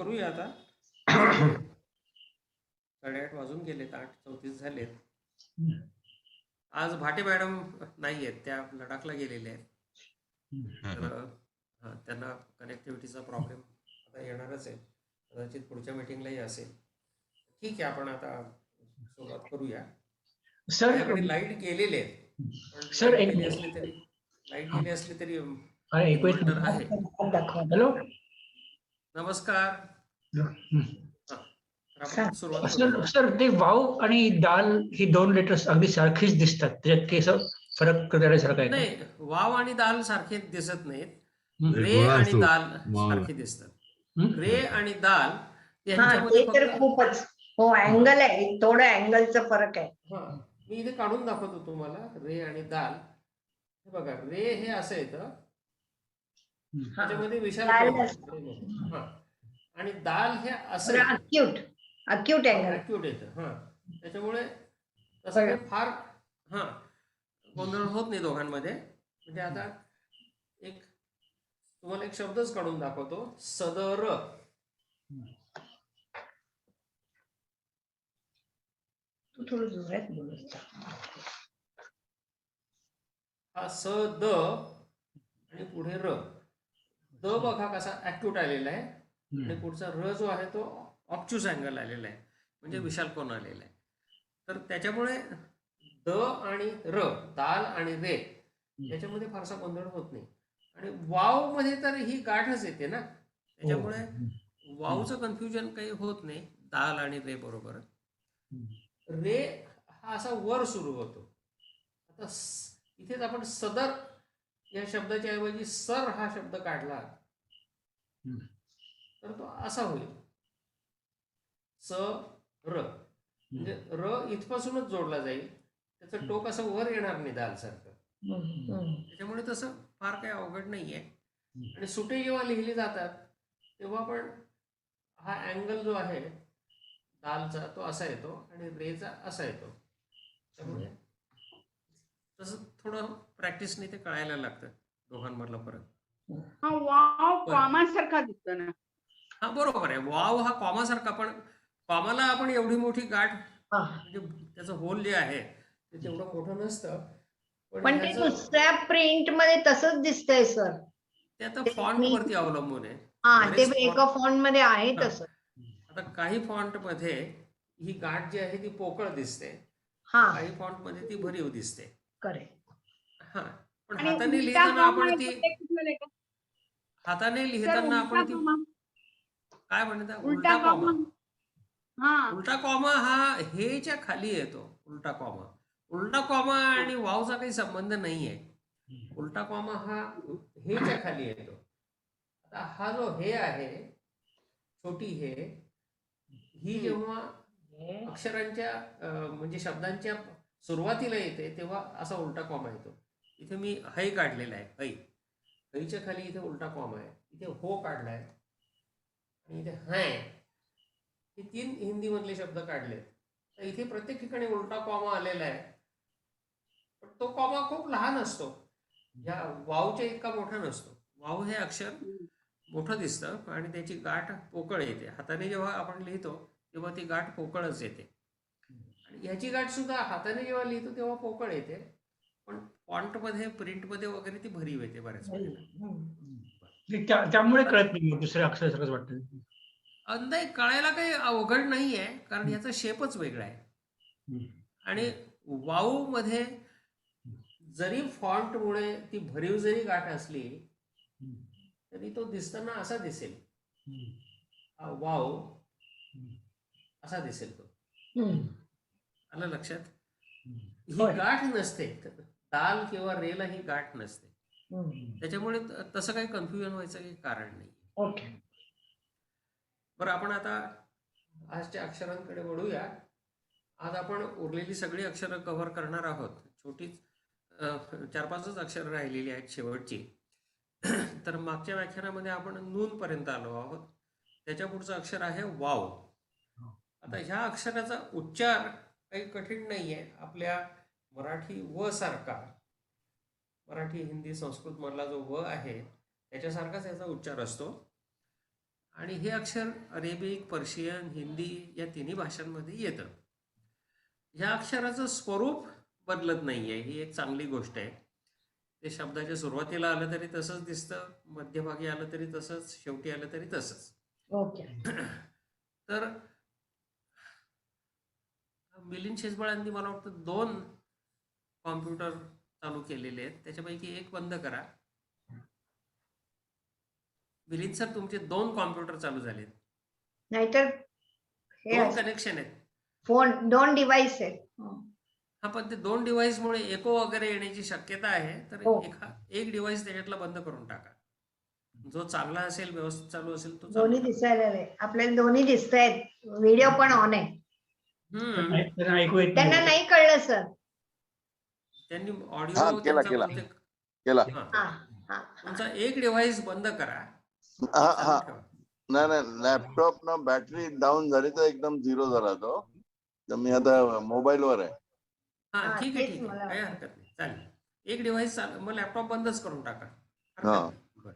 करूया आता. झाले 8:30 वाजून गेलेत, 8:34 झालेत. आज भाटे मॅडम नाही आहेत, त्या लडाखला गेलेल्या आहेत. तर त्यांना कनेक्टिव्हिटीचा प्रॉब्लेम आता येणारच आहे, कदाचित पुढच्या मीटिंगलाही असेल. ठीक आहे, आपण आता सुरुवात करूया. सर लाईट गेलेले आहेत, सर लाईट गेली असली तरी इन्व्हर्टर आहे. हॅलो, नमस्कार. सर ते वाव आणि दाल ही दोन लेटर्स अगदी सारखीच दिसतात, त्याच्यात काही फरक करण्यासारखा आहे? नाही, वाव आणि दाल सारखे दिसत नाहीत, रे आणि दाल सारखे दिसतात. रे आणि दाल ते तर खूपच हो अँगल आहे, थोडं अँगलचा फरक आहे. मी इथे काढून दाखवतो तुम्हाला. रे आणि दाल, हे बघा, रे हे असं येतं, त्याच्यामध्ये विशाल आणि दाल हे असं अक्यूट अँगल येतं. त्याच्यामुळे तसं फार गोंधळ होत नाही दोघांमध्ये. म्हणजे आता तुम्हाला एक शब्दच काढून दाखवतो, सदर. तू थोडं जोरात बोलत. हा स द आणि पुढे र. द बघा कसा ऍक्यूट आलेला आहे, आणि पुढचा र जो आहे तो ऑब्च्युस अँगल आलेला आहे, म्हणजे विशाल कोन आलेला आहे. तर त्याच्यामुळे द आणि र, दाल आणि रे, याच्यामध्ये फारसा गोंधळ होत नाही. आणि वाव मध्ये तर ही गाठच येते ना, त्याच्यामुळे वावचं कन्फ्युजन काही होत नाही दाल आणि रे बरोबर. रे हा असा वर सुरू होतो. आता इथेच आपण सदर या शब्दाच्या ऐवजी सर हा शब्द काढला तर तो असा होईल, स र. म्हणजे र इथपासूनच जोडला जाईल, त्याचं टोक असं वर येणार नाही दाल सारखं. त्याच्यामुळे तसं फार काही अवघड नाहीये. आणि सुटे जेव्हा लिहिले जातात तेव्हा पण हा अँगल जो आहे दालचा तो असा येतो आणि रेचा असा येतो. त्यामुळे तसं थोडं प्रॅक्टिसने ते कळायला लागतं दोघांमधला फरक. वाव कॉमा सारखा दिसतो ना. हा बरोबर आहे, वाव हा कॉमा सारखा, पण कॉमाला आपण एवढी मोठी गाठ, म्हणजे त्याचं होल जे आहे ते तेवढं मोठं नसतं. पण ते दुसऱ्या प्रिंट मध्ये तसंच दिसतंय सर. ते आता फॉन्ट वरती अवलंबून आहे. ते एका फॉन्ट मध्ये आहे तसं. आता काही फॉन्ट मध्ये ही गाठ जी आहे ती पोकळ दिसते, काही फॉन्ट मध्ये ती भरीव दिसते. पण हाताने लिहिताना आपण ती काय म्हणतात, उलटा कॉमा. उलटा कॉमा हा हेच्या खाली येतो. उलटा कॉमा आणि वावचा काही संबंध नाहीये. उलटा कॉमा हा हेच्या खाली येतो. आता हा जो हे आहे, छोटी हे, ही जेव्हा अक्षरांच्या म्हणजे शब्दांच्या सुरुवातीला येते तेव्हा असा उलटा कॉमा येतो. इथे मी है काढलेला आहे, हैच्या खाली इथे उलटा कॉमा आहे. इथे हो काढलाय आणि इथे हाय. हे 3 हिंदी मधले शब्द काढले. तर इथे प्रत्येक ठिकाणी उलटा कॉमा आलेला आहे, पण तो कॉमा खूप लहान असतो, या वावच्या इतका मोठा नसतो. वाव हे अक्षर मोठं दिसतं आणि त्याची गाठ पोकळ येते. हाताने जेव्हा आपण लिहितो तेव्हा ती गाठ पोकळच येते, आणि ह्याची गाठ सुद्धा हाताने जेव्हा लिहितो तेव्हा पोकळ येते, पण फॉन्ट मध्ये, प्रिंट मध्ये वगैरे ती भरीव येते बऱ्याच वेळेला. त्यामुळे कळत नाही दुसऱ्या अक्षरासारखंच वाटतं. नाही, कळायला काही अवघड नाहीये, कारण याचा शेपच वेगळा आहे. आणि वाव मध्ये जरी फॉन्ट मुळे ती भरीव जरी गाठ असली तरी तो दिसताना असा दिसेल, वाव असा दिसेल तो. आलं लक्षात? ही गाठ नसते, दाल किंवा रेला ही गाठ नसते, त्याच्यामुळे तसं काही कन्फ्युजन व्हायचं काही कारण नाही. बरं, आपण आता आजच्या अक्षरांकडे वळूया. आज आपण उरलेली सगळी अक्षरं कव्हर करणार आहोत. छोटीच 4-5च अक्षरं राहिलेली आहेत शेवटची. तर मागच्या व्याख्यानामध्ये आपण नून पर्यंत आलो आहोत. त्याच्या पुढचं अक्षर आहे वाव. आता ह्या अक्षराचा उच्चार काही कठीण नाहीये. आपल्या मराठी व सारखा, मराठी, हिंदी, संस्कृत मधला जो व आहे त्याच्यासारखाच याचा उच्चार असतो. आणि हे अक्षर अरेबिक, पर्शियन, हिंदी या तिन्ही भाषांमध्ये येतं. ह्या अक्षराचं स्वरूप बदलत नाहीये, ही एक चांगली गोष्ट आहे. ते शब्दाच्या सुरुवातीला आलं तरी तसंच दिसतं, मध्यभागी आलं तरी तसंच, शेवटी आलं तरी तसंच. ओके. तर मिलिंद शेजबळांनी मला वाटतं 2 कॉम्प्युटर चालू केलेले आहेत, त्याच्यापैकी एक बंद करा. मिलिंद सर, तुमचे 2 कॉम्प्युटर चालू झालेत, नाहीतर हे 2 कनेक्शन आहेत. फोन 2 डिव्हाइस आहेत. हा, पण ते 2 डिव्हाइसमुळे एको वगैरे येण्याची शक्यता आहे. तर हो. एक डिव्हाइस त्याच्यातला बंद करून टाका. जो चांगला असेल, व्यवस्थित चालू असेल तो दोन्ही चालू दिसायला लागले. आपल्याला दोन्ही दिसत आहेत. व्हिडिओ पण ऑन आहे. त्यांना ऐकू येत त्यांना नाही. नाही कळलं सर. त्यांनी हा, ऑडिओ केला केला. हा हा तुमचा एक डिव्हाइस बंद करा, हा चालू हा ठेवा. नाही लॅपटॉप ना बॅटरी डाऊन झाली तर एकदम 0 झाला तो. तर मी आता मोबाईल वर आहे. हा, ठीक आहे, तेच ठीक आहे, मला काही हरकत नाही, चालेल. एक डिव्हाइस मग लॅपटॉप बंदच करून टाका, हरकत हा. नाही. बरं,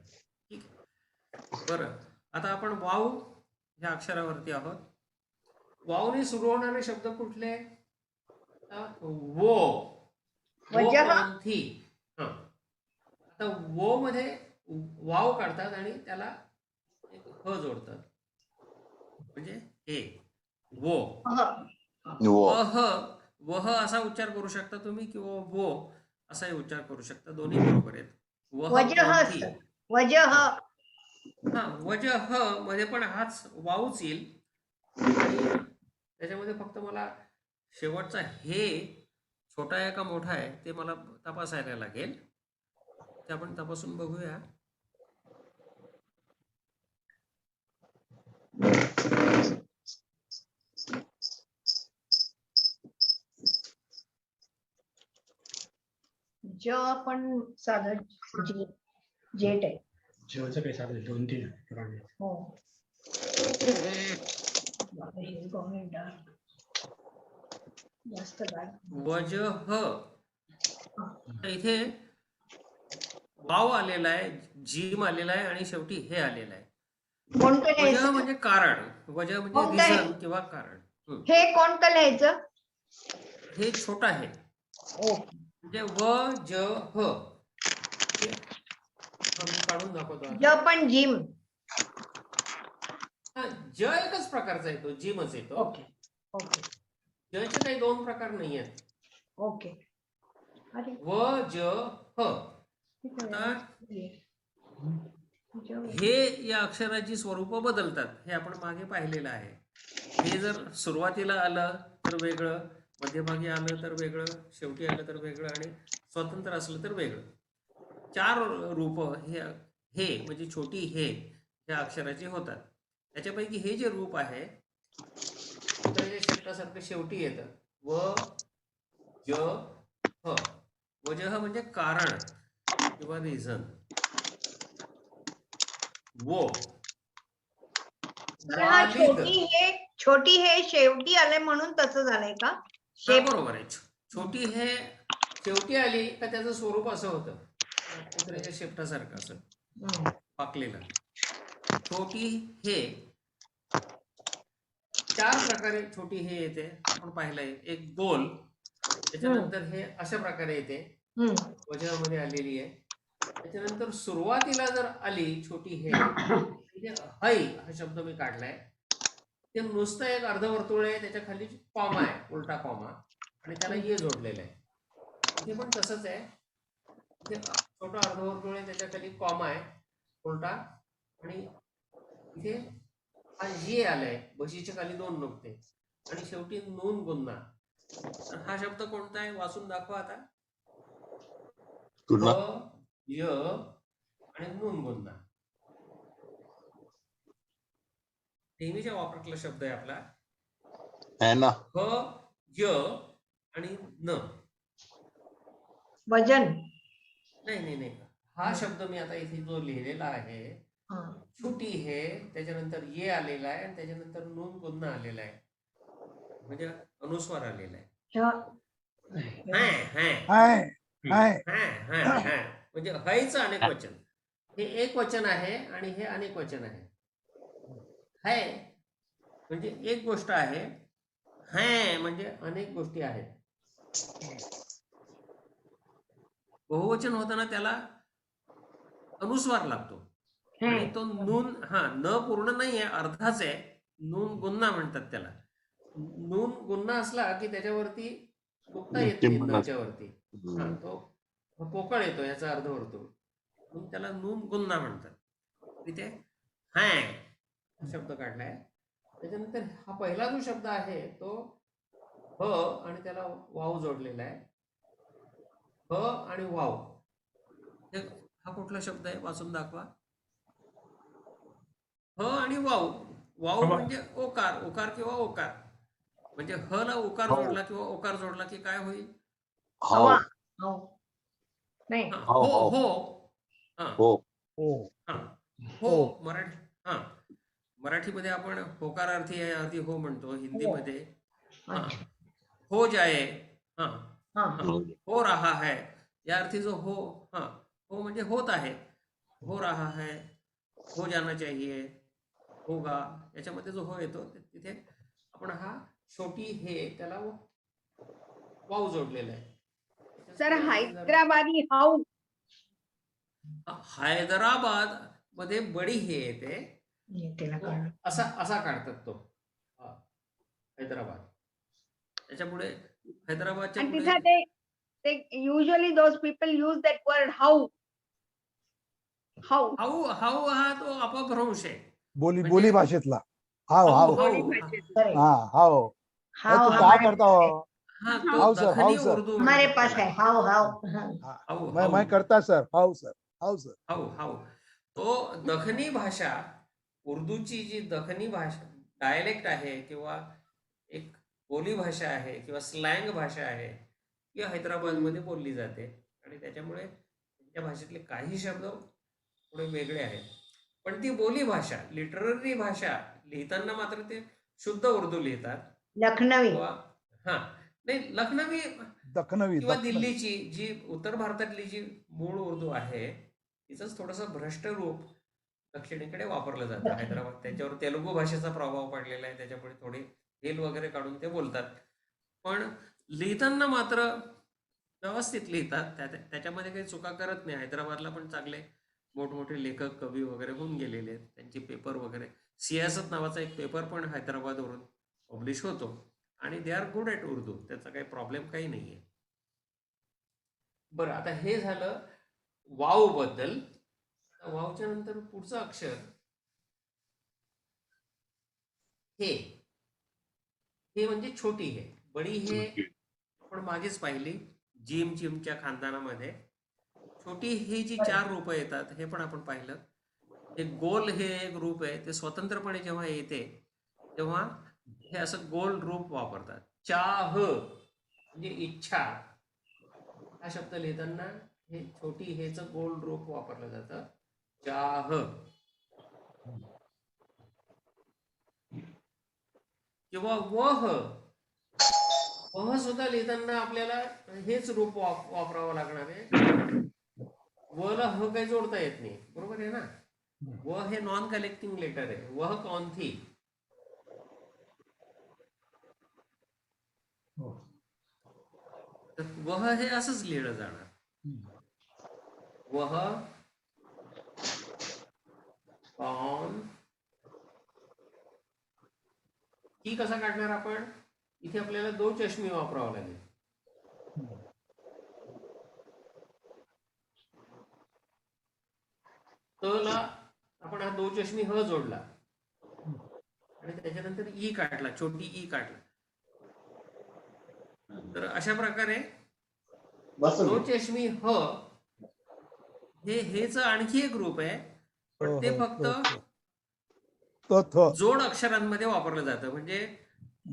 ठीक आहे. बरं, आता आपण वाव ह्या अक्षरावरती आहोत. वावने सुरू होणारे शब्द कुठले? वो, वजह. ग्रंथी. आता वो मध्ये वाव काढतात आणि त्याला एक ह जोडतात, म्हणजे हे वो. वह, वह असा उच्चार करू शकता तुम्ही, किंवा वो असाही उच्चार करू शकता, दोन्ही बरोबर आहेत. वह वजह ग्रंथी. सर. वजह. हा, वजह मध्ये पण हाच वावच येईल. आणि त्याच्यामध्ये फक्त मला शेवटचा हे छोटा आहे का मोठा आहे ते मला तपासायला लागेल, ते आपण तपासून बघूया. ज पण साधं जेट आहे. जेवचं काही साधं 2-3 पुराणे. हो. बापरे, हे गव्हर्नमेंट जास्त बॅड. वजह, इथे वाव आलेला आहे, जीम आलेला आहे आणि शेवटी हे आलेलं आहे. कोणतं वजह लिहायचं? म्हणजे कारण, वजह म्हणजे कोणतं आहे? रिझन किंवा कारण. हे कोणतं लिहायचं? हे छोटा आहे, ओके. म्हणजे वजह. मी काढून दाखवतो. ज पण जिम. हा, ज एकच प्रकारचा येतो, जिमच येतो. ओके ओके जचे काही 2 प्रकार नाही आहेत. ओके. अरे वजह. आता हे या अक्षराची स्वरूप बदलतात, हे आपण मागे पाहिलेलं आहे. हे जर सुरुवातीला आलं तर वेगळं, मध्यभागी आलं तर वेगळं, शेवटी आलं तर वेगळं, आणि स्वतंत्र असलं तर वेगळं. 4 रूप हे म्हणजे छोटी हे या अक्षराचे होतात. त्याच्यापैकी हे जे रूप आहे ते शब्दासारखं शेवटी येतं, वजह. वजह म्हणजे कारण किंवा रिझन. वो, छोटी हे शेवटी आले म्हणून तसं झालंय का? बरोबर आहे. छोटी हे शेवटी आली का त्याचं स्वरूप असं होतं, कुत्र्याच्या शेपटासारखं असं पाकलेलं. छोटी हे 4 प्रकारे छोटी हे येते, आपण पाहिलंय. एक गोल, त्याच्यानंतर हे अशा प्रकारे येते, वजहमध्ये आलेली आहे. त्याच्यानंतर सुरुवातीला जर आली छोटी हे, म्हणजे है हा शब्द मी काढलाय, ते नुसतं एक अर्धवर्तुळ आहे, त्याच्या खाली कॉमा आहे, उलटा कॉमा, आणि त्याला ये जोडलेलं आहे. इथे पण तसंच आहे, इथे छोटा अर्धवर्तुळ आहे, त्याच्या खाली कॉमा आहे उलटा, आणि इथे हा ये आलाय, बशीच्या खाली 2 नुकते, आणि शेवटी नून गुन्हा. तर हा शब्द कोणता आहे, वाचून दाखवा आता. य आणि नून गुन्हा. नेहमीच्या वापरातला शब्द आहे आपला, है ना. य आणि न. वजन. नाही, हा शब्द मी आता इथे जो लिहिलेला आहे, छोटी हे, त्याच्यानंतर ये आलेला आहे, आणि त्याच्यानंतर नून गुन्हा आलेला आहे, म्हणजे अनुस्वार आलेला आहे. म्हणजे हैचं अनेक वचन. हे एक वचन आहे आणि हे अनेक वचन आहे. है म्हणजे एक गोष्ट आहे, है म्हणजे अनेक गोष्टी आहेत. बहुवचन होताना त्याला अनुस्वार लागतो आणि तो नून न पूर्ण नाहीये, अर्धाच आहे. नून गुन्हा म्हणतात त्याला. नून गुन्हा असला की त्याच्यावरती गुप्ता येत नाही नच्यावरती. तो पोकळ येतो याचा अर्थ होतो, म्हणून त्याला नून गुन्हा म्हणतात. तिथे है शब्द काढलाय. त्याच्यानंतर हा पहिला जो शब्द आहे तो ह आणि त्याला वाव जोडलेला आहे. ह आणि वाव, हा कुठला शब्द आहे वाचून दाखवा. ह आणि वाव. वाव म्हणजे ओकार, ओकार किंवा ओकार. म्हणजे ह ला उकार जोडला किंवा ओकार जोडला की काय होईल? हवा. नाही. हो हो हो हो मराठीमध्ये आपण होकारार्थी आहे आधी हो म्हणतो. हिंदीमध्ये हो जाए, हो रहा है या अर्थी जो हो हो म्हणजे होत आहे, हो रहा है, हो जाना चाहिए, होगा, याच्यामध्ये जो हो येतो तिथे आपण हा छोटी हे त्याला वाव जोडलेला आहे. Sir Hyderabadi how. हैदराबाद मध्ये बडी हे येते, असा काढतात तो हैदराबाद. त्याच्यापुढे हैदराबादच्या आणि पुढे तिथे ते usually those people use that word how. How how how हा तो अपभ्रंश आहे. बोली भाषेतला हाव हाव हाव हाव तू क्या करता हो? हाऊ सर, हाऊ सर. उर्दू हमारे पास है हाव हाव. मैं करता सर, हाव सर, हाव सर. हाऊ तो दखनी भाषा, उर्दूची जी दखनी भाषा डायलेक्ट आहे किंवा एक बोली भाषा आहे किंवा स्लँग भाषा आहे ती हैदराबादमध्ये बोलली जाते. आणि त्याच्यामुळे त्या भाषेतले काही शब्द थोडे वेगळे आहेत. पण ती बोली भाषा, लिटररी भाषा लिहिताना मात्र ते शुद्ध उर्दू लिहितात. लखनवी. नाही, लखनवी दखनवी किंवा दिल्लीची जी उत्तर भारतातली जी मूळ उर्दू आहे तिचंच थोडंसं भ्रष्ट रूप दक्षिणेकडे वापरलं जातं. हैदराबाद त्याच्यावर तेलुगू भाषेचा प्रभाव पडलेला आहे, त्याच्यामुळे थोडे हेल वगैरे काढून ते बोलतात. पण लिहिताना मात्र व्यवस्थित लिहितात, त्याच्यामध्ये काही चुका करत नाही. हैदराबादला पण चांगले मोठमोठे लेखक कवी वगैरे होऊन गेलेले आहेत. त्यांची पेपर वगैरे, सियासत नावाचा एक पेपर पण हैदराबादवरून पब्लिश होतो आणि they are good at Urdu. त्याचा काही प्रॉब्लेम काही नाहीये. बरं, आता हे झालं वाव बद्दल. वावच्या नंतर पुढचं अक्षर हे म्हणजे छोटी हे. बडी हे आपण मागेच पाहिली जिम चिमच्या खानदानामध्ये. छोटी हे जी 4 रूप येतात हे पण आपण पाहिलं. हे गोल हे एक रूप आहे, ते स्वतंत्रपणे जेव्हा येते तेव्हा हे असं गोल रूप वापरतात. चाह म्हणजे इच्छा, हा शब्द लिहिताना हे छोटी हेच गोल रूप वापरलं जातं, चाह. किंवा वह सुद्धा लिहिताना आपल्याला हेच रूप वापरावं लागणार आहे. वला ह काही जोडता येत नाही, बरोबर आहे ना. व हे नॉन कलेक्टिंग लेटर आहे. वह कौन थी, वह हे असंच लिहिलं जाणार. वह कौन ही कसा काढणार आपण? इथे आपल्याला 2 चष्मी वापरावं लागेल. तला आपण हा 2 चष्मी ह जोडला आणि त्याच्यानंतर ई काढला, छोटी ई काढला. तर अशा प्रकारे 2 चष्मी ह हे हेच आणखी एक रूप आहे, पण ते फक्त जोड अक्षरांमध्ये वापरलं जातं. म्हणजे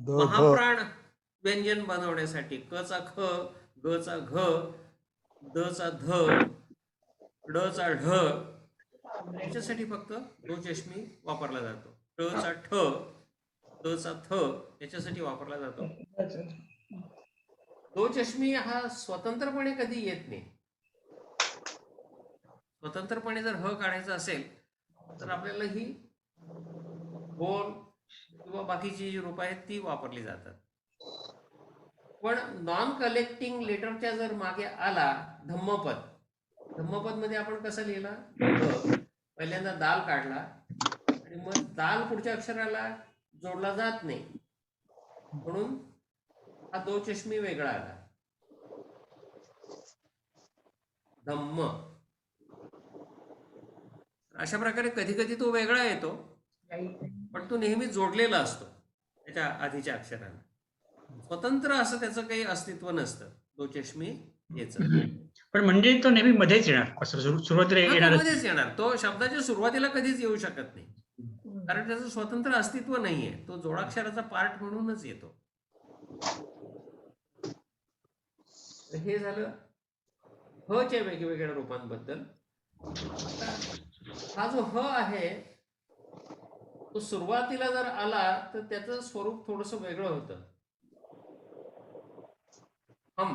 महाप्राण व्यंजन बनवण्यासाठी क चा ख, ग चा घ, द चा ध, ड चा ढ, याच्यासाठी फक्त 2 चष्मी वापरला जातो. ट चा ठ, त चा थ, याच्यासाठी वापरला जातो. 2 चष्मी हा स्वतंत्रपणे कधी येत नाही. स्वतंत्रपणे जर ह काढायचं असेल तर आपल्याला ही बोल किंवा बाकीची जी रूप आहेत ती वापरली जातात. पण नॉन कलेक्टिंग लेटरच्या जर मागे आला धम्मपद, धम्मपद मध्ये आपण कसं लिहिलं, पहिल्यांदा दाल काढला आणि मग दाल पुढच्या अक्षराला जोडला जात नाही, म्हणून हा दो चष्मी वेगळा आला. धम्म. अशा प्रकारे कधी कधी तो वेगळा येतो, पण तो नेहमी जोडलेला असतो त्याच्या आधीच्या अक्षराला. स्वतंत्र असं त्याचं काही अस्तित्व नसतं दो चष्मी याचं. पण म्हणजे तो नेहमी मध्येच येणार, असं सुरुवातीला हा, तो येणार. मध्येच येणार. तो शब्दाच्या सुरुवातीला कधीच येऊ शकत नाही, कारण त्याचं स्वतंत्र अस्तित्व नाहीये. तो जोडाक्षराचा पार्ट म्हणूनच येतो. हे झालं ह च्या वेगवेगळ्या रूपांबद्दल. हा जो ह आहे तो सुरुवातीला जर आला तर त्याचं स्वरूप थोडस वेगळं होतं. हम,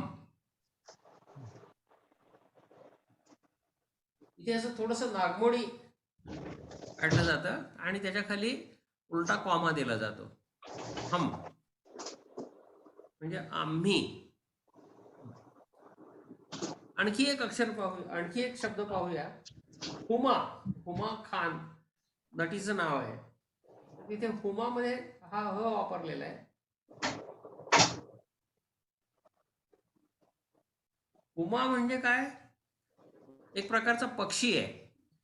इथे असं थोडस नागमोडी काढलं जातं आणि त्याच्या खाली उलटा कॉमा दिला जातो. हम म्हणजे आम्ही. आणखी एक अक्षर पाहूया, आणखी एक शब्द पाहूया. हुमा. हुमा खान नटीचं नाव आहे. तिथे हुमा मध्ये हा ह वापरलेला आहे. हुमा म्हणजे काय, एक प्रकारचा पक्षी आहे,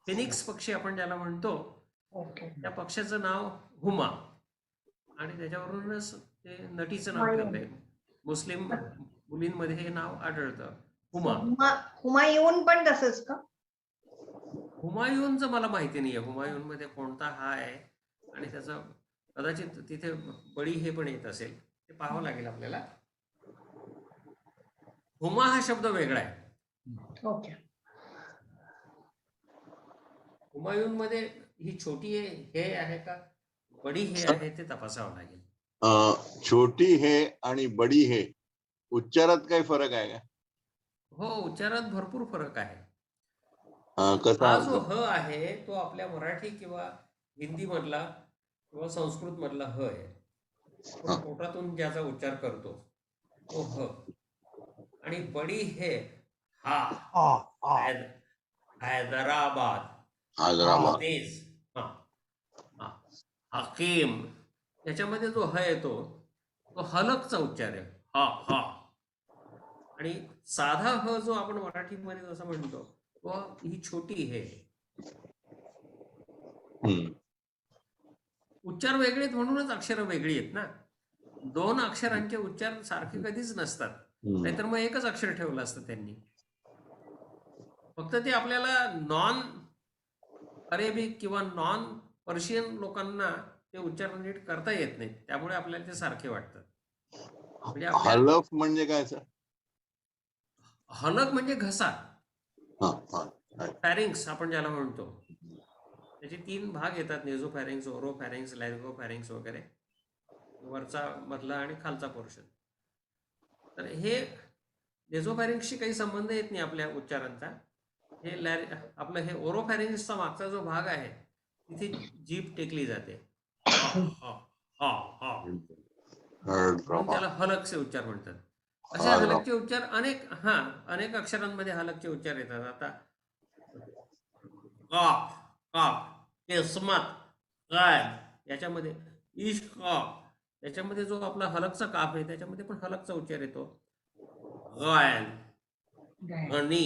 फिनिक्स पक्षी आपण ज्याला म्हणतो. त्या पक्षाचं नाव हुमा आणि त्याच्यावरूनच ते नटीचं नाव ठेवलंय. मुस्लिम मुलींमध्ये हे नाव आढळतं, हुमा. हुमायून पण तसंच का? हुमायूनचं मला माहिती नाहीये, हुमायून मध्ये कोणता हा आहे आणि त्याचं कदाचित तिथे बळी हे पण येत असेल, ते पाहावं लागेल आपल्याला. हुमा हा शब्द वेगळा आहे. ओके. हुमायून मध्ये ही छोटी हे आहे का बडी हे आहे ते तपासावं लागेल. छोटी हे आणि बडी हे उच्चारात काही फरक आहे का? हो, उच्चारात भरपूर फरक आहे. कसा? हा जो ह आहे तो आपल्या मराठी किंवा हिंदी मधला किंवा संस्कृत मधला ह आहे. आपण पोटातून ज्याचा उच्चार करतो तो ह. आणि बडी हे हा. हैदराबाद, तेज, हकीम, याच्यामध्ये जो ह येतो तो हलकचा उच्चार आहे, हा हा. आणि साधा ह जो आपण मराठीमध्ये जसं म्हणतो तो ही छोटी हे. उच्चार वेगळे म्हणूनच अक्षरं वेगळी आहेत ना. दोन अक्षरांचे उच्चार सारखे कधीच नसतात, नाहीतर मग एकच अक्षर ठेवलं असतं त्यांनी. फक्त ते आपल्याला नॉन अरेबिक किंवा नॉन पर्शियन लोकांना ते उच्चार नीट करता येत नाही, त्यामुळे आपल्याला ते सारखे वाटतात. म्हणजे हलफ म्हणजे काय सर? हलक म्हणजे घसा, फॅरिंग्स आपण ज्याला म्हणतो. त्याचे 3 भाग येतात, नेझोफॅरिंग्स, ओरोफॅरिंग्स, लायंगोफॅरिंग्स वगैरे, वरचा मधला आणि खालचा पोर्शन. तर हे नेझोफॅरिंग्सशी काही संबंध येत नाही आपल्या उच्चारांचा. हे आपलं हे ओरोफॅरिंग्सचा मागचा जो भाग आहे तिथे जीभ टेकली जाते, म्हणून त्याला हलकचे उच्चार म्हणतात. असे हलकचे उच्चार अनेक अक्षरांमध्ये हलकचे उच्चार येतात. आता काफ, काफ, किस्मत, कायद याच्यामध्ये, इश्क, याच्यामध्ये जो आपला हलकचा काफ आहे त्याच्यामध्ये पण हलकचा उच्चार येतो. गायन, गनी,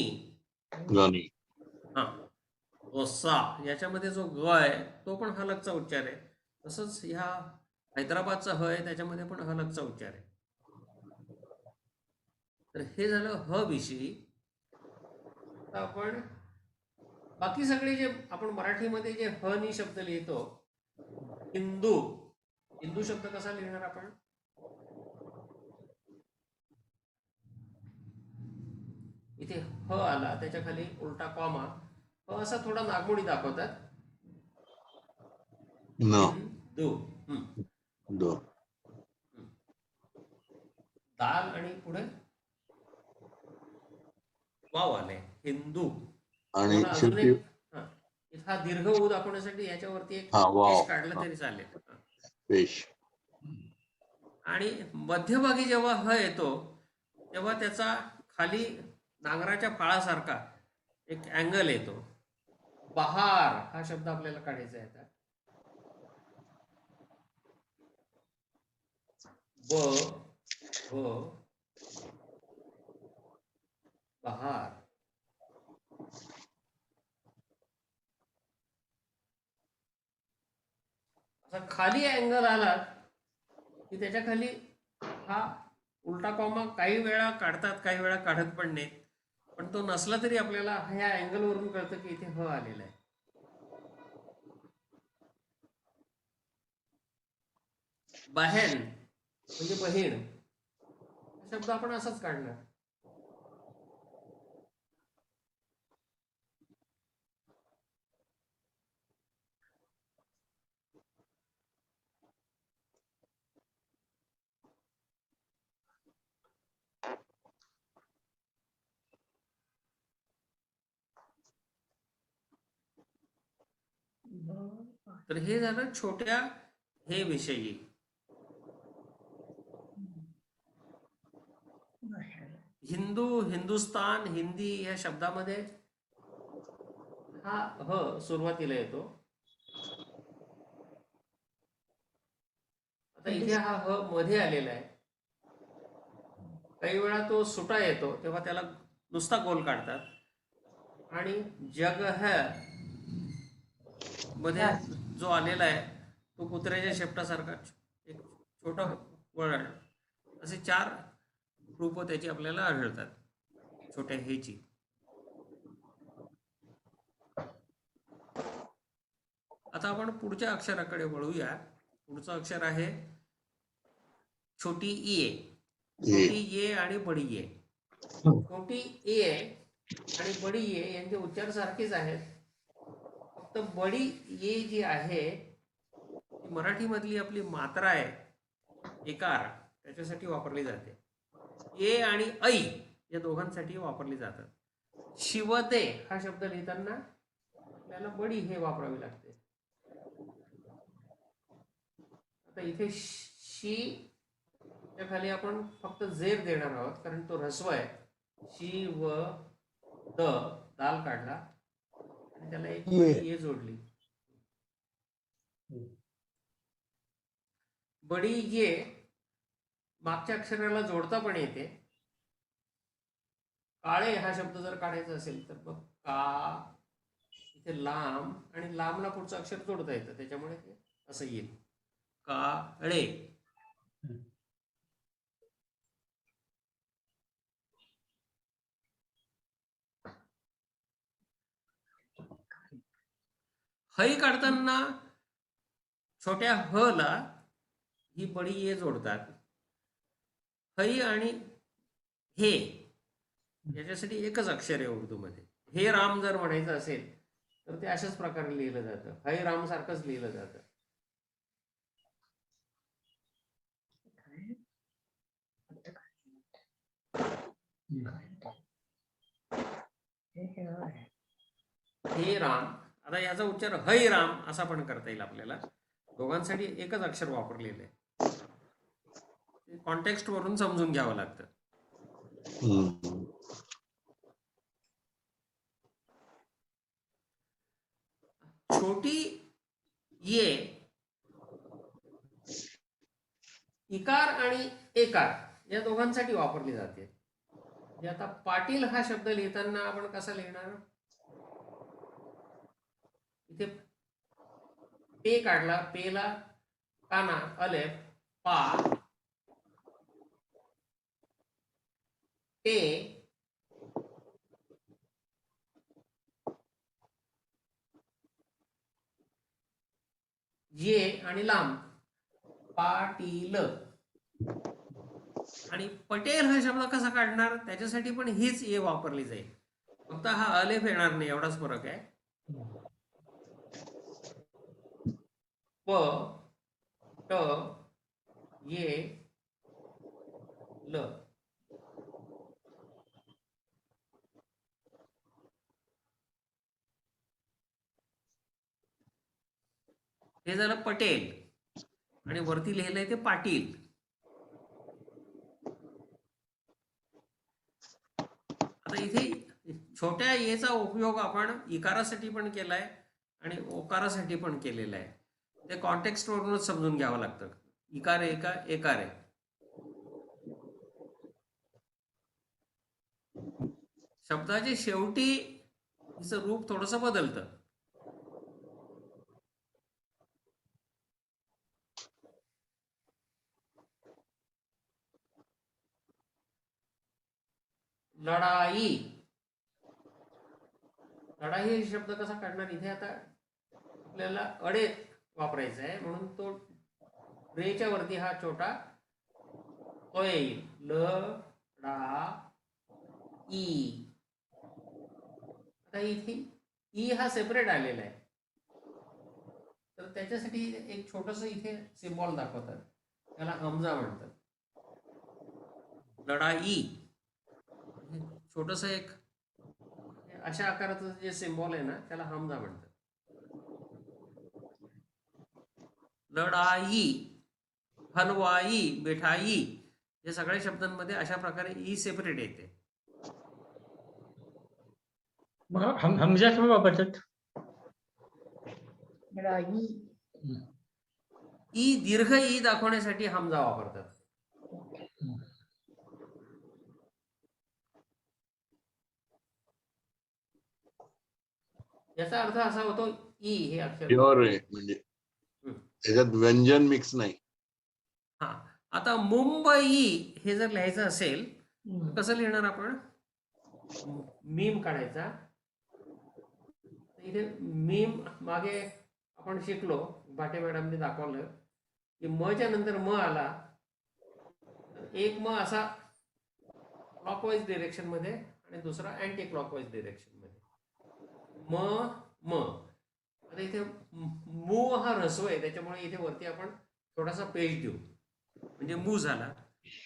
गुस्सा, याच्यामध्ये जो ग आहे तो पण हलकचा उच्चार आहे. तसंच ह्या हैदराबादचा ह आहे त्याच्यामध्ये पण हलकचा उच्चार आहे. तर हे झालं ह विषयी. आता आपण बाकी सगळे जे आपण मराठीमध्ये जे ह नी शब्द लिहितो, हिंदू, हिंदू शब्द कसा लिहिणार आपण? इथे ह आला, त्याच्या खाली उलटा कॉमा, ह असा थोडा नागमोडी दाखवतात. हिंदू. दाल आणि पुढे वाव आले, हिंदू. आणि अजून एक हा दीर्घ ऊ दाखवण्यासाठी याच्यावरती एक काढलं तरी चालेल. पेश. आणि मध्यभागी जेव्हा ह येतो तेव्हा त्याचा खाली नांगराच्या फाळासारखा एक अँगल येतो. बहार हा शब्द आपल्याला काढायचा आहे आता. बहार. असा खाली अँगल आला की त्याच्या खाली हा उलटा कॉमा काही वेळा काढतात, काही वेळा काढत पण नाहीत. पण तो नसला तरी आपल्याला ह्या अँगल वरून कळतं की इथे ह आलेला आहे. बहन म्हणजे बहीण हा शब्द आपण असाच काढणार. तर हे झालं छोट्या हे विषयी. हिंदू, हिंदुस्तान, हिंदी या शब्दामध्ये हा ह सुरुवातीला येतो. आता इथे हा ह मध्ये आलेला आहे. काही वेळा तो सुटा येतो तेव्हा त्याला नुसता गोल काढतात. आणि जग है मध्ये जो आलेला आहे तो कुत्र्याच्या शेपटासारखा एक छोटा वळण. असे 4 रूप त्याची आपल्याला आढळतात छोट्या हेची. आता आपण पुढच्या अक्षराकडे वळूया. पुढचं अक्षर आहे छोटी ए. छोटी ए आणि बडी ए. छोटी ए आणि बडी ए यांचे उच्चार सारखेच आहेत. फक्त बडी ए जी आहे मराठीमधली आपली मात्रा आहे एकार, त्याच्यासाठी वापरली जाते. ए आणि ऐ या दोघांसाठी वापरली जातात. शिवते हा शब्द लिहिताना आपल्याला बडी हे वापरावी लागते. आता इथे शी त्या खाली आपण फक्त जेर देणार आहोत कारण तो ऱ्हस्व आहे. शी व द दाल काढला आणि त्याला एक बडी ए जोडली. बडी ये मागच्या अक्षराला जोडता पण येते. काळे हा शब्द जर काढायचा असेल तर मग का इथे लांब आणि लांबला पुढचं अक्षर जोडता येतं, त्याच्यामुळे ते असं येईल काळे. हई काढताना छोट्या ह ला ही बडी ये जोडतात. हई आणि हे याच्यासाठी एकच अक्षर आहे उर्दूमध्ये. हे राम जर म्हणायचं असेल तर ते अशाच प्रकारे लिहिलं जातं. हई राम सारखंच लिहिलं जातं. हे राम. आता याचा उच्चार हई राम असा पण करता येईल आपल्याला. दोघांसाठी एकच अक्षर वापरलेलं आहे. कॉन्टेक्स्ट वरून समजून घ्यावं लागतं. छोटी ये इकार आणि एकार या दोघांसाठी वापरली जाते. म्हणजे आता पाटील हा शब्द लिहिताना आपण कसा लिहिणार? इथे पे काढला, पेला काना अलेफ पा पे ये आणि लांब पाटील. आणि पटेल हा शब्द कसा काढणार? त्याच्यासाठी पण हीच ये वापरली जाईल. फक्त हा अलेफ येणार नाही, एवढाच फरक आहे. प ट ये ल. हे झालं पटेल. आणि वरती लिहिलंय ते पाटील. आता इथे छोट्या येचा उपयोग आपण इकारासाठी पण केलाय आणि ओकारासाठी पण केलेला आहे. ते कॉन्टेक्स्ट वरूनच समजून घ्यावं लागतं. इकार आहे का एकार आहे. शब्दाच्या शेवटी हिचं रूप थोडंसं बदलतं. लढाई. लढाई हे शब्द कसा काढणार? इथे आता आपल्याला अडे वापरायचा आहे म्हणून तो रेच्या वरती हा छोटा तो येईल. ल डा ई. आता इथे ई हा सेपरेट आलेला आहे, तर त्याच्यासाठी एक छोटस इथे सिम्बॉल दाखवतात, त्याला हमजा म्हणतात. लढाई छोटस एक अशा आकाराचं जे सिम्बॉल आहे ना त्याला हमजा म्हणतात. लढाई, हलवाई, मिठाई या सगळ्या शब्दांमध्ये अशा प्रकारे ई सेपरेट येते. हमजा केव्हा वापरतात? ई दीर्घ ई दाखवण्यासाठी हमजा वापरतात. याचा अर्थ असा होतो ई हे अक्षर प्युअर आहे, म्हणजे त्याच्यात व्यंजन मिक्स नाही. हा. आता मुंबई हे जर लिहायचं असेल कसं लिहिणार आपण? मीम काढायचा. इथे मीम मागे आपण शिकलो, भाटे मॅडमने दाखवलं की म च्या नंतर म आला, एक म असा क्लॉकवाईज डिरेक्शन मध्ये आणि दुसरा अँटी क्लॉकवाईज डिरेक्शन मध्ये. म म. आता इथे मू हा ऱ्हस्व आहे त्याच्यामुळे इथे वरती आपण थोडासा पेज देऊ म्हणजे मू झाला.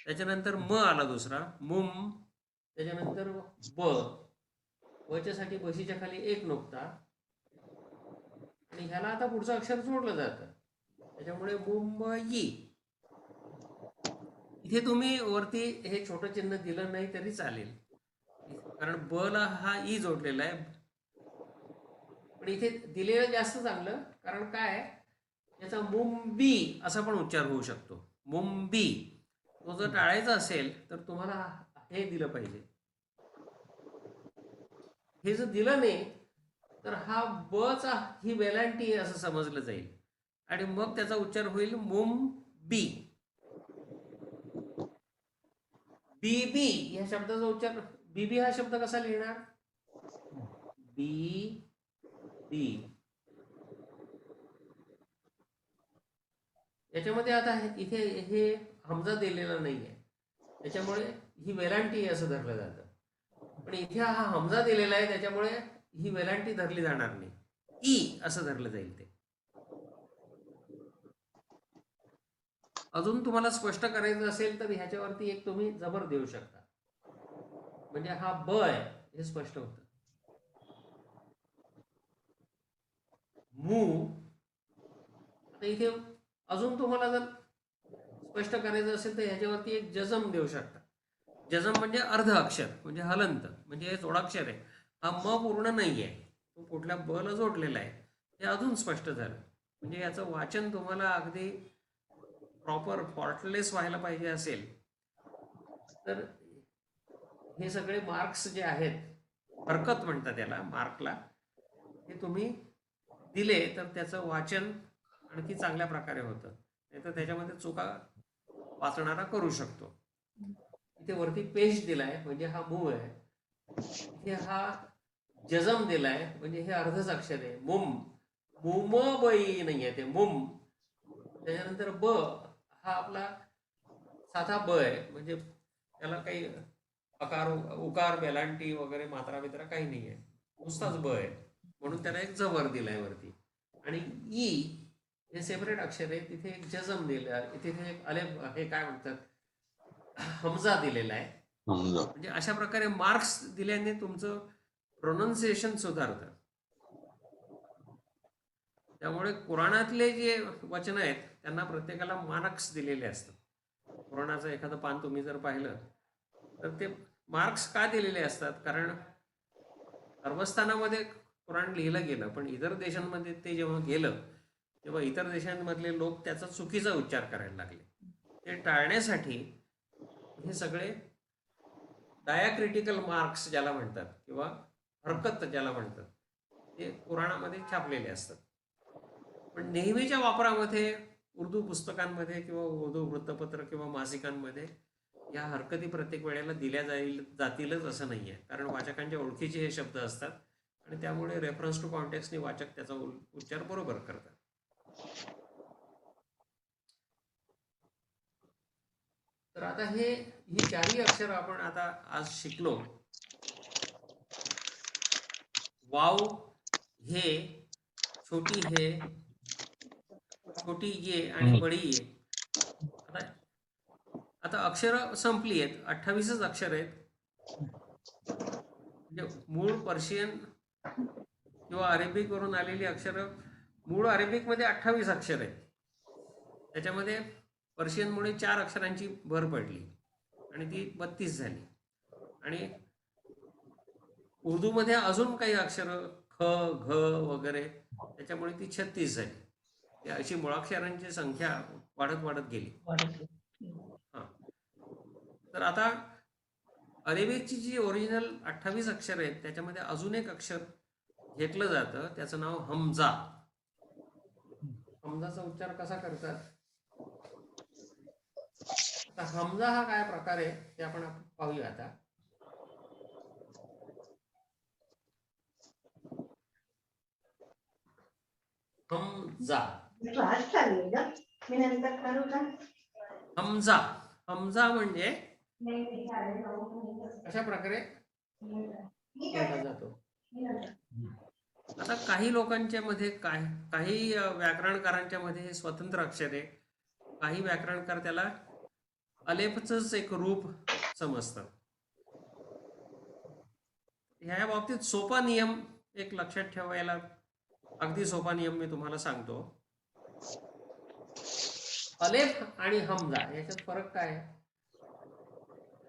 त्याच्यानंतर म आला दुसरा मुम. त्याच्यानंतर ब. वच्या साठी बशीच्या खाली एक नुकता आणि ह्याला आता पुढचं अक्षर जोडलं जातं त्याच्यामुळे मुंबई. इथे तुम्ही वरती हे छोटं चिन्ह दिलं नाही तरी चालेल कारण ब ला हा ई जोडलेला आहे, पण इथे दिलेलं जास्त चांगलं कारण काय याचा मुंबी असा पण उच्चार होऊ शकतो. मुंबी. तो जर टाळायचा असेल तर तुम्हाला हे दिलं पाहिजे. हे जर दिलं नाही तर हा ब चा ही वेलांटी असं समजलं जाईल आणि मग त्याचा उच्चार होईल मुंबी. बीबी या शब्दाचा उच्चार, बीबी हा शब्द कसा लिहिणार? बी बी. याच्यामध्ये आता इथे हे हमजा दिलेला नाहीये त्याच्यामुळे ही वेलांटी असं धरलं जातं, पण इथे हा हमजा दिलेला आहे त्याच्यामुळे ही वेलांटी धरली जाणार नाही, ई असं धरलं जाईल. ते अजून तुम्हाला स्पष्ट करायचं असेल तर ह्याच्यावरती एक तुम्ही जबर देऊ शकता म्हणजे हा ब आहे हे स्पष्ट होतं. मू. आता इथे अजून तुम्हाला जर स्पष्ट करायचं असेल तर ह्याच्यावरती एक जजम देऊ शकता. जजम म्हणजे अर्ध अक्षर म्हणजे हलंत म्हणजे हे जोडाक्षर आहे. हा म पूर्ण नाहीये, तो कुठल्या ब ला जोडलेला आहे. हे अजून स्पष्ट झालं म्हणजे याचं वाचन तुम्हाला अगदी प्रॉपर फॉल्टलेस व्हायला पाहिजे असेल तर हे सगळे मार्क्स जे आहेत, हरकत म्हणतात त्याला मार्कला, हे तुम्ही दिले तर त्याचं वाचन आणखी चांगल्या प्रकारे होतं. नाही तर त्याच्यामध्ये चुका वाचणारा करू शकतो. इथे वरती पेश दिलाय म्हणजे हा मू आहे, इथे हा जजम दिलाय म्हणजे हे अर्धच अक्षर आहे. मुम. मुमबई नाहीये ते मुम. त्याच्यानंतर ब हा आपला साधा ब आहे म्हणजे त्याला काही अकार उकार वेलांटी वगैरे मात्रा बित्रा काही नाही आहे, नुसताच ब आहे म्हणून त्याला एक जबर दिलाय वरती. आणि ई हे सेपरेट अक्षर आहे, तिथे एक जजम दिला, तिथे एक अले हे काय म्हणतात हमजा दिलेला आहे. म्हणजे अशा प्रकारे मार्क्स दिल्याने तुमचं प्रोनाउन्सिएशन सुधारतं. त्यामुळे कुराणातले जे वचन आहेत त्यांना प्रत्येकाला मार्क्स दिलेले असतात. कुराणाचं एखादं पान तुम्ही जर पाहिलं तर ते मार्क्स का दिलेले असतात? कारण अरबस्थानामध्ये कुराण लिहिलं गेलं, पण इतर देशांमध्ये ते जेव्हा गेलं तेव्हा इतर देशांमधले लोक त्याचा चुकीचा उच्चार करायला लागले. ते टाळण्यासाठी हे सगळे डायाक्रिटिकल मार्क्स ज्याला म्हणतात किंवा हरकत ज्याला म्हणतात ते कुराणामध्ये छापलेले असतात. पण नेहमीच्या वापरामध्ये उर्दू पुस्तकांमध्ये किंवा उर्दू वृत्तपत्र किंवा मासिकांमध्ये या हरकती प्रत्येक वेळेला दिल्या जातीलच असं नाही आहे. कारण वाचकांच्या ओळखीचे हे शब्द असतात आणि त्यामुळे रेफरन्स टू कॉन्टेक्स्टने वाचक त्याचा उच्चार बरोबर करतात. तर आता ही चारही अक्षर आपण आता आज शिकलो. वाव, हे, छोटी हे, छोटी ये आणि बडी ये. आता अक्षर संपली आहेत. 28च अक्षर आहेत. म्हणजे मूळ पर्शियन किंवा अरेबिक वरून आलेली अक्षर, मूळ अरेबिक मध्ये 28 अक्षर आहेत. त्याच्यामध्ये पर्शियनमुळे 4 अक्षरांची भर पडली आणि ती 32 झाली. आणि उर्दूमध्ये अजून काही अक्षर ख, घ वगैरे, त्याच्यामुळे ती 36 झाली. अशी मुळाक्षरांची संख्या वाढत वाढत गेली. हा, तर आता अरेबिकची जी ओरिजिनल 28 अक्षर आहेत त्याच्यामध्ये अजून एक अक्षर घेतलं जातं, त्याचं नाव हमजा. हमजाचा उच्चार कसा करतात? आता हमजा हा काय प्रकार आहे ते आपण पाहूया. आता हमजा, हमजा, हमजा म्हणजे अशा प्रकारे केला जातो. आता काही लोकांच्या मध्ये काही व्याकरणकारांच्या मध्ये हे स्वतंत्र अक्षर आहे. काही व्याकरणकार त्याला अलेफचंच एक रूप समजतात. ह्या बाबतीत सोपा नियम एक लक्षात ठेवायला, अगदी सोपा नियम मी तुम्हाला सांगतो. अलेफ आणि हमजा याच्यात फरक काय आहे?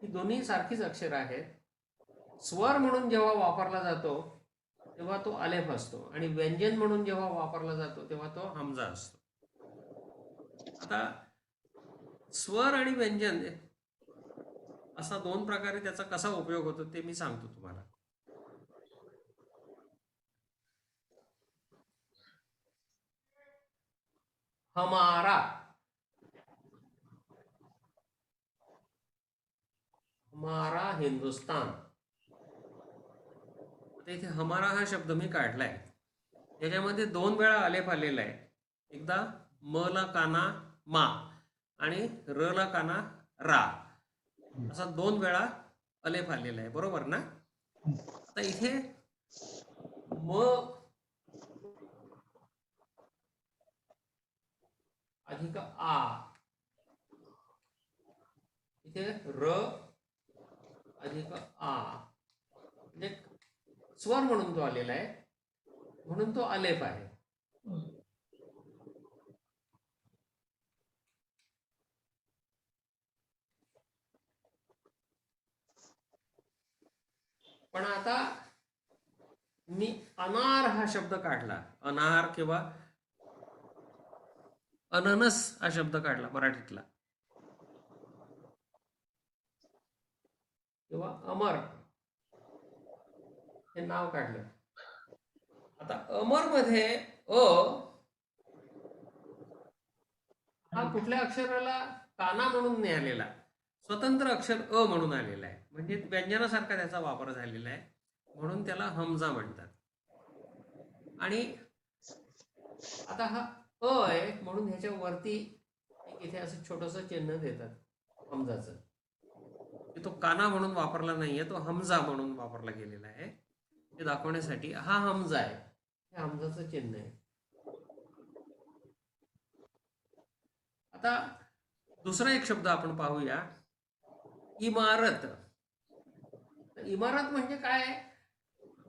ही दोन्ही सारखीच अक्षर आहेत. स्वर म्हणून जेव्हा वापरला जातो तेव्हा तो अलेफ असतो आणि व्यंजन म्हणून जेव्हा वापरला जातो तेव्हा तो हमजा असतो. आता स्वर आणि व्यंजन असा 2 प्रकारे त्याचा कसा उपयोग होतो ते मी सांगतो तुम्हाला. हमारा, हमारा हिंदुस्तान. इथे हमारा हा शब्द मी काढलाय. याच्यामध्ये 2 वेळा अलेफ आलेला आहे. एकदा म ला काना मा आणि र ला काना रा, असा 2 वेळा अलेफ आलेला आहे, बरोबर ना? आता इथे म अधिक आ, इथे र अधिक आ, म्हणजे स्वर म्हणून तो आलेला आहे, म्हणून तो अलेफ आहे. पण आता मी अनार हा शब्द काढला, अनार किंवा अननस हा शब्द काढला मराठीतला, किंवा अमर हे नाव काढलं. आता अमर मध्ये अ हा कुठल्या अक्षराला काना म्हणून नाही आलेला, स्वतंत्र अक्षर अ म्हणून आलेला आहे. म्हणजे व्यंजनासारखा त्याचा वापर झालेला आहे, म्हणून त्याला हमजा म्हणतात. आणि आता हा अ आहे म्हणून ह्याच्या वरती इथे असं छोटस चिन्ह देतात हमजाचं. तो काना म्हणून वापरला नाहीये, तो हमजा म्हणून वापरला गेलेला आहे. ते दाखवण्यासाठी हा हमजा आहे, हे हमजाचं चिन्ह आहे. आता दुसरा एक शब्द आपण पाहूया, इमारत. इमारत म्हणजे काय?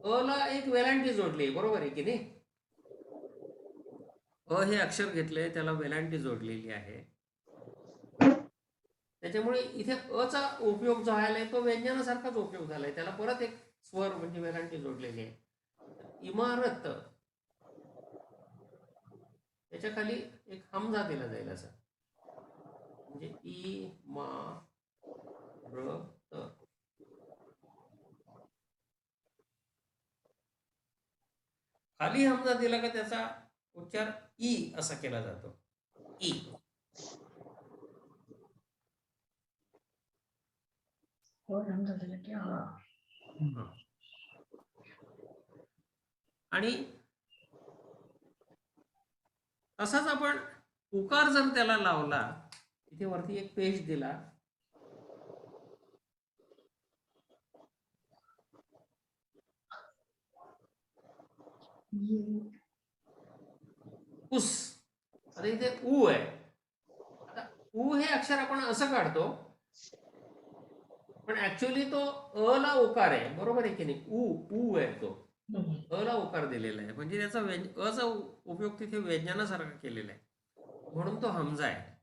अ ला एक वेलांटी जोडली, बरोबर आहे की नाही? अ हे अक्षर घेतलंय, त्याला वेलांटी जोडलेली आहे. त्याच्यामुळे इथे अचा उपयोग जो आहे तो व्यंजनासारखाच उपयोग झालाय, त्याला परत एक स्वर म्हणजे वेलांटी जोडलेली आहे. इमारत, त्याच्या खाली एक हमजा दिला जाईल असा, म्हणजे इ मा र त. खाली हमजा दिला का त्याचा उच्चार ई असा केला जातो. ई. आणि तसाच आपण उकार जर त्याला लावला, इथे वरती एक पेज दिला, उस. आता इथे उ आहे. आता उ हे अक्षर आपण असं काढतो, पण ऍक्च्युअली तो अ ला उकार आहे, बरोबर आहे की नाही? उ आहे तो, अ ला उकार दिलेला आहे, म्हणजे त्याचा अचा उपयोग तिथे व्यंजनासारखा केलेला आहे, म्हणून तो हमजा आहे.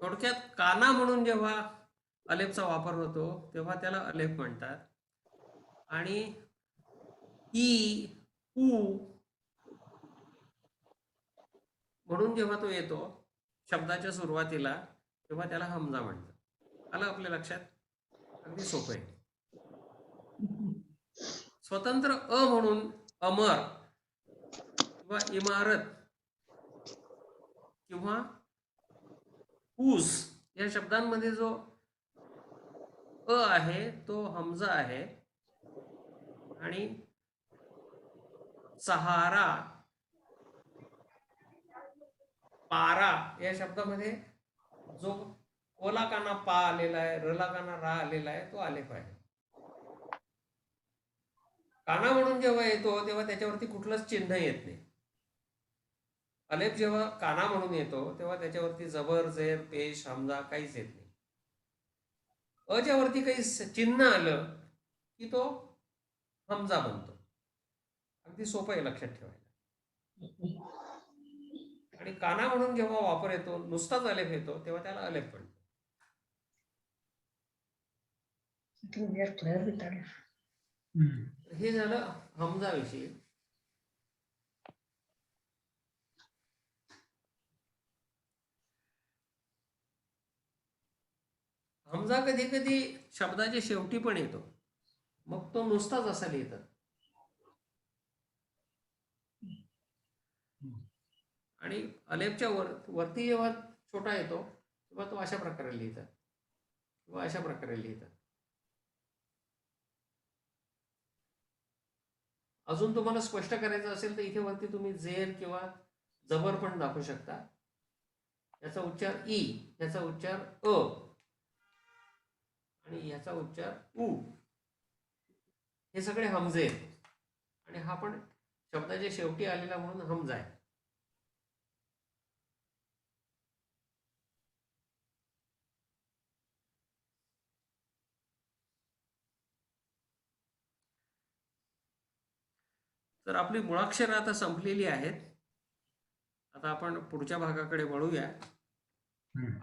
थोडक्यात काना म्हणून जेव्हा अलेफचा वापर होतो तेव्हा त्याला अलेफ म्हणतात. आणि ई उ म्हणून जेव्हा तो येतो शब्दाच्या सुरुवातीला तेव्हा त्याला हमजा म्हणतात. आलं आपल्या लक्षात? अगदी सोपं आहे. स्वतंत्र अ म्हणून अमर किंवा इमारत किंवा ऊस या शब्दांमध्ये जो अ आहे तो हमजा आहे. आणि सहारा, पारा या शब्दामध्ये जो ओला काना पा आलेला आहे, रला काना रा आलेला आहे, तो आलेफ आहे. काना म्हणून जेव्हा येतो तेव्हा त्याच्यावरती कुठलंच चिन्ह येत नाही. अलेफ जेव्हा काना म्हणून येतो तेव्हा त्याच्यावरती जबर, जेर, पेश, हमजा काहीच येत नाही. अच्या वरती काही चिन्ह आलं की तो हमजा बनतो. अगदी सोपं आहे लक्षात ठेवायला. आणि काना म्हणून जेव्हा वापर येतो, नुसताच अलेफ येतो, तेव्हा त्याला अलेफ म्हणतो. हे झालं हमजाविषयी. हमजा कधी कधी शब्दाच्या शेवटी पण येतो, मग तो नुसताच असा लिहितात. आणि अलेफच्या वरती जेव्हा छोटा येतो तेव्हा तो अशा प्रकारे लिहितात किंवा अशा प्रकारे लिहितात. अजून तुम्हाला स्पष्ट करायचं असेल तर इथे वरती तुम्ही जेर किंवा जबर पण दाखवू शकता. याचा उच्चार ई, याचा उच्चार अ आणि याचा उच्चार उ, हे सगळे हमजे आहेत. आणि हा पण शब्दाच्या शेवटी आलेला म्हणून हमजा आहे. तर आपली मुळाक्षरं आता संपलेली आहेत. आता आपण पुढच्या भागाकडे वळूया.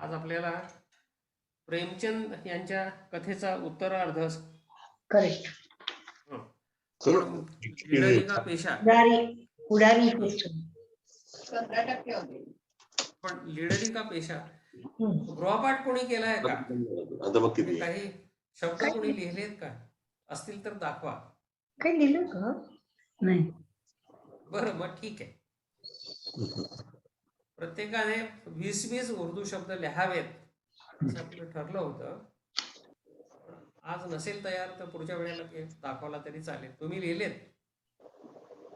आज आपल्याला प्रेमचंद यांच्या कथेचा उत्तरार्ध, करेक्ट, लिडरी का पेशा. पुढारी पण लिडरी का पेशा गृहपाठ कोणी केलाय का? काही शब्द कोणी लिहिलेत का? असतील तर दाखवा. काही लिहिलं का? नाही. बरं, मग ठीक आहे. प्रत्येकाने 20-20 उर्दू शब्द लिहावेत असं आपलं ठरलं होतं. आज नसेल तयार तर पुढच्या वेळेला दाखवला तरी चालेल. तुम्ही लिहिलेत?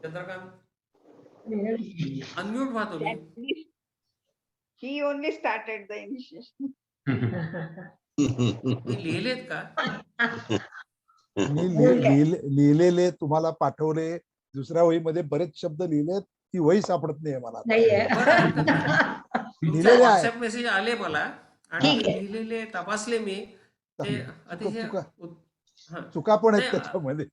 चंद्रकांत अनम्यूट व्हा तुम्ही. He only started the initiation. तुम्ही लिहिलेत का? मी लिहिलेले तुम्हाला पाठवले. दुसऱ्या वहीमध्ये बरेच शब्द लिहिलेत, ती वही सापडत नाही मला. लिहिलेले व्हॉट्सअप मेसेज आले मला आणि लिहिलेले तपासले मी. ते अतिशय चुका पण आहेत त्याच्यामध्ये.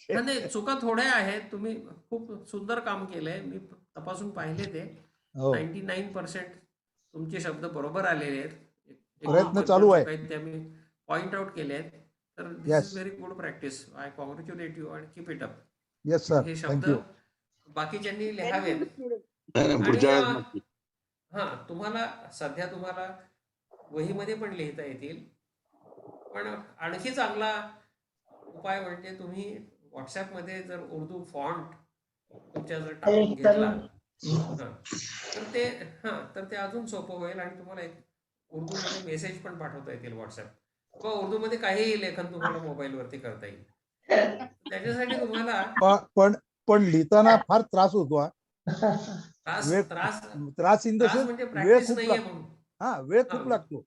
नाही, चुका थोड्या आहेत. तुम्ही खूप सुंदर काम केलंय, मी तपासून पाहिले ते. हो 99% तुमचे शब्द बरोबर आलेले आहेत. प्रयत्न चालू आहे. काही ते आम्ही पॉइंट आउट केले आहेत. तर this Yes. Is very good practice. I congratulate you आणि keep it up. Yes sir हे शब्द थँक्यू. बाकीच्यांनी Very लिहावेत. good student. नाही, पुढच्या आणि, वेळेस नक्की. तुम्हाला वहीमध्ये पण लिहिता येतील. पण आणखी चांगला उपाय म्हणजे तुम्ही व्हॉट्सअपमध्ये जर उर्दू फॉन्ट तुमच्या जर टाकून Select घेतला करून. तर ते अजून सोपं होईल आणि तुम्हाला एक उर्दूमध्ये मेसेज पण पाठवता येतील व्हॉट्सअप किंवा उर्दूमध्ये काहीही लेखन तुम्हाला मोबाईलवरती करता येईल. त्याच्यासाठी तुम्हाला पण लिहिताना फार त्रास होतो हा. त्रास त्रास इन द सेन्स म्हणजे वेळ प्रॅक्टिस खूप नाहीये लागतो. म्हणून. हा वेळ खूप हा. लागतो.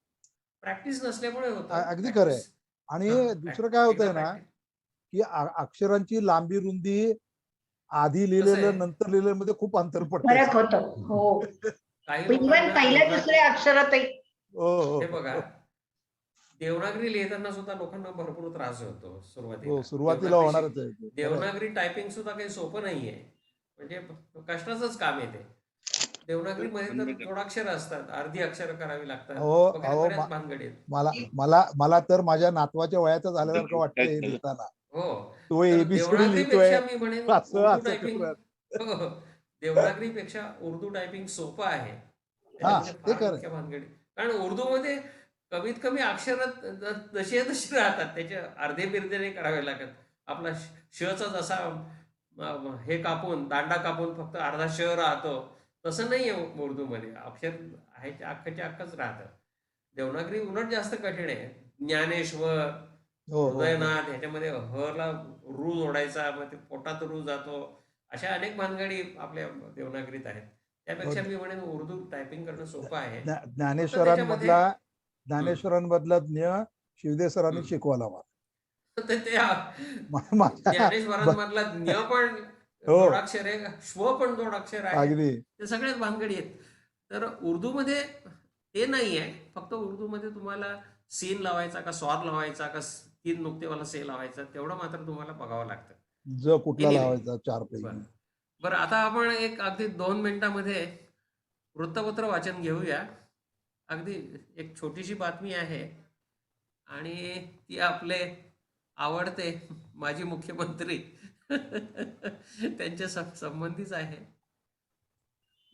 प्रॅक्टिस नसल्यामुळे होतं. अगदी खरं आहे. आणि दुसरं काय होतंय ना की अक्षरांची लांबी रुंदी आधी लिहिलेलं नंतर लिहिलेलं मध्ये खूप अंतर पडतं. फरक होतो. हो. काही इव्हन लोकांना पहिल्या दुसऱ्या अक्षरातही. हो हे बघा, देवनागरी लिहिताना सुद्धा लोकांना भरपूर त्रास होतो हो सुरुवातीला. सुरुवातीला होणारच आहे. देवनागरी टायपिंग सुद्धा काही सोपं नाहीये. म्हणजे कष्टाचंच काम आहे ते. देवनागरीमध्ये तर जोडाक्षर असतात, अर्धी अक्षर करावी लागतात वगैरे बऱ्याच भानगडी आहेत. मला तर माझ्या नातवाच्या वयाचं झाल्यासारखं वाटतंय हे लिहिताना. हो, तो तर एबीसीडी लिहितोय. देवनागरीपेक्षा मी म्हणेन असं उर्दू असं टायपिंग करत. देवनागरीपेक्षा उर्दू टायपिंग सोपं आहे. ते त्याच्यामध्ये फार खरं. मुख्य भानगडी, कारण उर्दूमध्ये कमीत कमी अक्षर जसे तसे राहतात, त्याचे अर्धे बिर्धे नाही करावे लागत. आपला शचा जसा हे कापून दांडा कापून फक्त अर्धा श राहतो, तसं नाहीये उर्दूमध्ये. अक्षर आहे अख्खच्या अख्खच राहतं. देवनागरी उलट जास्त कठीण आहे. ज्ञानेश्वर, हृदयनाथ, ह्याच्यामध्ये हला रू जोडायचा, मग ते पोटात रू जातो. अशा अनेक भानगडी आपल्या देवनागरीत आहेत. त्यापेक्षा मी म्हणेन उर्दू टायपिंग करणं सोपं आहे. ज्ञानेश्वरांमधला ज्ञ शिवदे सरांनी शिकवायला मला. ज्ञानेश्वरांमधला ज्ञ पण जोडाक्षर आहे, श्व पण जोडाक्षर आहे. ते सगळ्याच भानगडी आहेत. तर उर्दूमध्ये ते नाही आहे. फक्त उर्दूमध्ये तुम्हाला सीन लावायचा का स्वार लावायचा का 3 नुक्तेवाला से लावायचा, तेवढं मात्र तुम्हाला बघावं लागतं. ज कुठला लावायचा 4 पैकी. बरं, आता आपण एक अगदी 2 मिनिटांमध्ये वृत्तपत्र वाचन घेऊया. अगदी एक छोटीशी बातमी आहे आणि ती आपले आवडते माजी मुख्यमंत्री त्यांच्या संबंधीच आहे.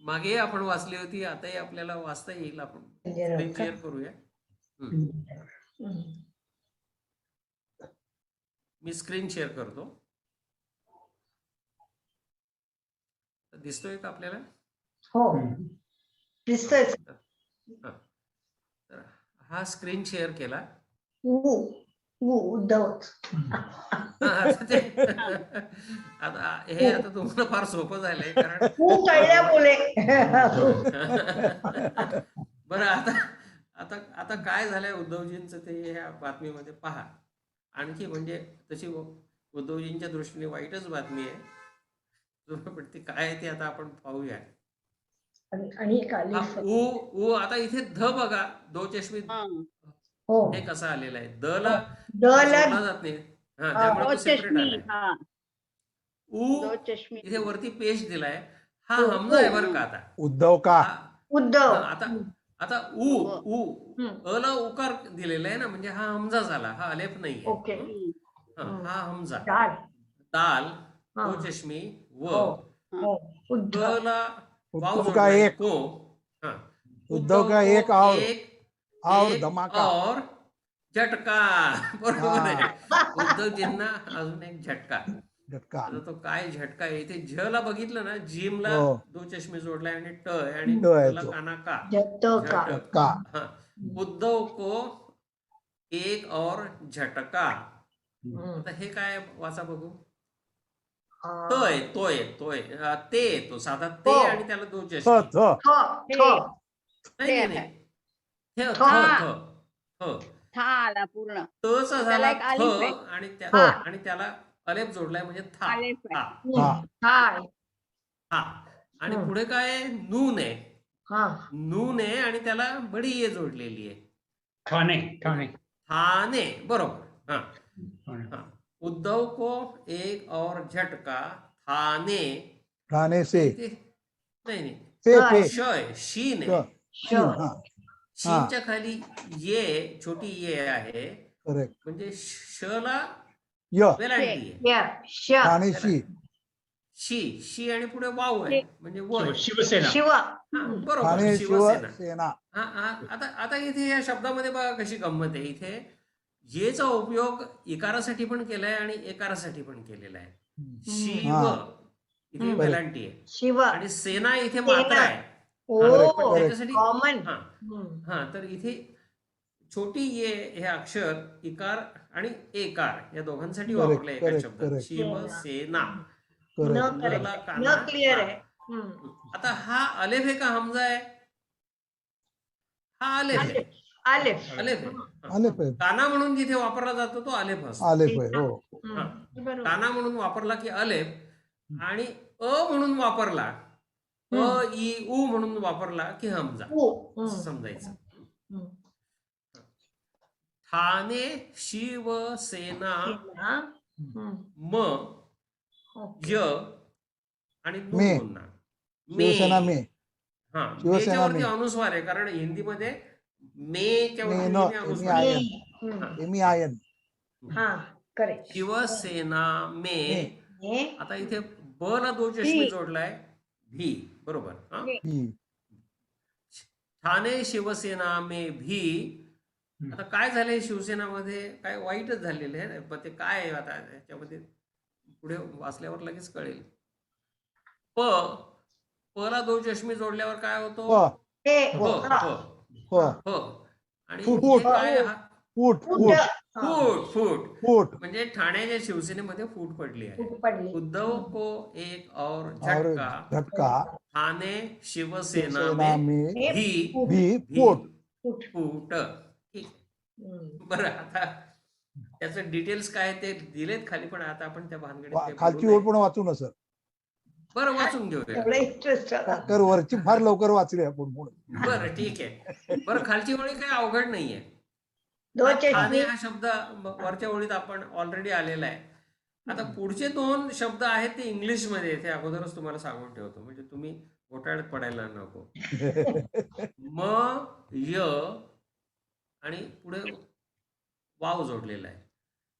मागे आपण वाचली होती, आताही आपल्याला वाचता येईल. आपण स्क्रीन शेअर करूया. मी स्क्रीन शेअर करतो. दिसतोय का आपल्याला? हो दिसतोय. तर हा स्क्रीन शेअर केला. उद्धव. आता तुम्हाला फार सोपं झालंय, कारण बरं, आता काय झालंय उद्धवजींचं ते ह्या बातमीमध्ये पहा. आणखी म्हणजे तशी उद्धवजींच्या दृष्टीने वाईटच बातमी आहे, पण ती काय आहे ते आता आपण पाहूया. आता इथे ध बघा, दो चष्मी हे कसं आलेलं आहे. द ला जोडला जात नाही, त्यामुळे सेपरेट आलाय. इथे वरती पेश दिलाय. हा हमजा आहे बरं का. आता उद्धव का आता अ ला उकार दिलेला आहे ना, म्हणजे हा हमजा झाला, हा अलेफ नाही. हा हमजा. दाल, दो चष्मी, व ला वाव जोडला आहे, को. उद्धव का एक और धमाका और झटका. बरोबर आहे. उद्धवजींना अजून एक झटका. तो काय झटका आहे? इथे झ ला बघितलं ना, जिम ला दो चष्मे जोडलाय आणि ट आहे आणि काना का. झटका. उद्धव को एक और झटका. आता हे काय वाचा बघू. तोय ते येतो साधा ते आणि त्याला दो चष्मे. पूर्ण तचा झाला थ आणि त्याला अलेफ जोडलाय, म्हणजे था. आणि पुढे काय नून आहे आणि त्याला बडी ये जोडलेली आहे. थाने. बरोबर. उद्धव को एक और झटका थाने से. नाही, पे श. पे श आहे, शीन श, आहे. शीन, हा शीनच्या खाली ये, छोटी ये आहे, करेक्ट. म्हणजे शला य वेलांटी आहे. य. श. ठाणेशी शी आणि पुढे वाव आहे, म्हणजे व आहे. शिवसेना. शिव. हा, बरोबर, ठाणे शिवसेना. शिवसेना. आता इथे या शब्दामध्ये बघा कशी गंमत आहे. इथे येचा उपयोग इकारासाठी पण केलाय आणि एकारासाठी पण केलेला आहे. शिव हा. इथे हम्म. वेलांटी आहे शिव. आणि सेना इथे मात्रा आहे. ओ Correct, पण correct. त्याच्यासाठी कॉमन. हा हा तर इथे छोटी ये हे अक्षर इकार आणि एकार या दोघांसाठी Correct, वापरले एका correct, शब्दात. correct. शिवसेना. करेक्ट. न ला करेक्ट. काना. न क्लिअर हा. आहे. आता हा अलेफ आहे का हमजा आहे? हा अलेफ आहे. आलेफ. अलेफ आहे. आलेफ आहे, काना म्हणून जिथे वापरला जातो तो अलेफ असतो. आलेफ आहे, हो. हा. बरोबर. काना म्हणून वापरला की अलेफ आणि अ म्हणून वापरला, अ ई उ म्हणून वापरला की हमजा, असं समजायचं. ठाणे शिवसेना म य आणि नू मे. पुन्हा. शिवसेना मे. हा, शिवसेना मेच्यावरती मे. अनुस्वार आहे, कारण हिंदीमध्ये मेच्या मे वरती न, नेहमी एमी अनुस्वार आहे. आयन, एमी आयन. हा करेक्ट. शिवसेना मे. मे. आता इथे ब ला दो चष्मी जोडलाय, भी, बरोबर. हा, ही. ठाणे शिवसेना मे भी. आता काय झालंय शिवसेनामध्ये, काय वाईटच झालेलं आहे, पण ते काय आहे आता त्याच्यामध्ये पुढे वाचल्यावर लगेच कळेल. प ला दो चष्मी जोडल्यावर काय होतो? प, प प, आणि फूट. हे काय? फूट, फूट, फूट. फूट. म्हणजे ठाण्याच्या शिवसेनेमध्ये फूट पडली आहे. पडली. उद्धव को एक और और झटका. झटका. ठाणे शिवसेना शिवसेना में में भी भी फूट. फूट. ठीक आहे. बरं, आता त्याचं डिटेल्स काय ते दिलेत खाली, पण आता आपण त्या भानगडीत काही खालची बोलू ओळ पण वाचू ना सर. नये. बरं, वाचून घेऊया. एवढा इंटरेस्ट कर वरची फार लवकर वाचली आपण पुढे. बरं, ठीक आहे. बरं, खालची ओळी काही अवघड नाहीये. दो ठाणे चष्मी. हा शब्द वरच्या ओळीत आपण ऑलरेडी आलेला आहे. आता पुढचे दोन शब्द आहेत ते इंग्लिश मध्ये, ते अगोदरच तुम्हाला सांगून ठेवतो, म्हणजे तुम्ही घोटाळ्यात पडायला नको. म य आणि पुढे वाव जोडलेला आहे,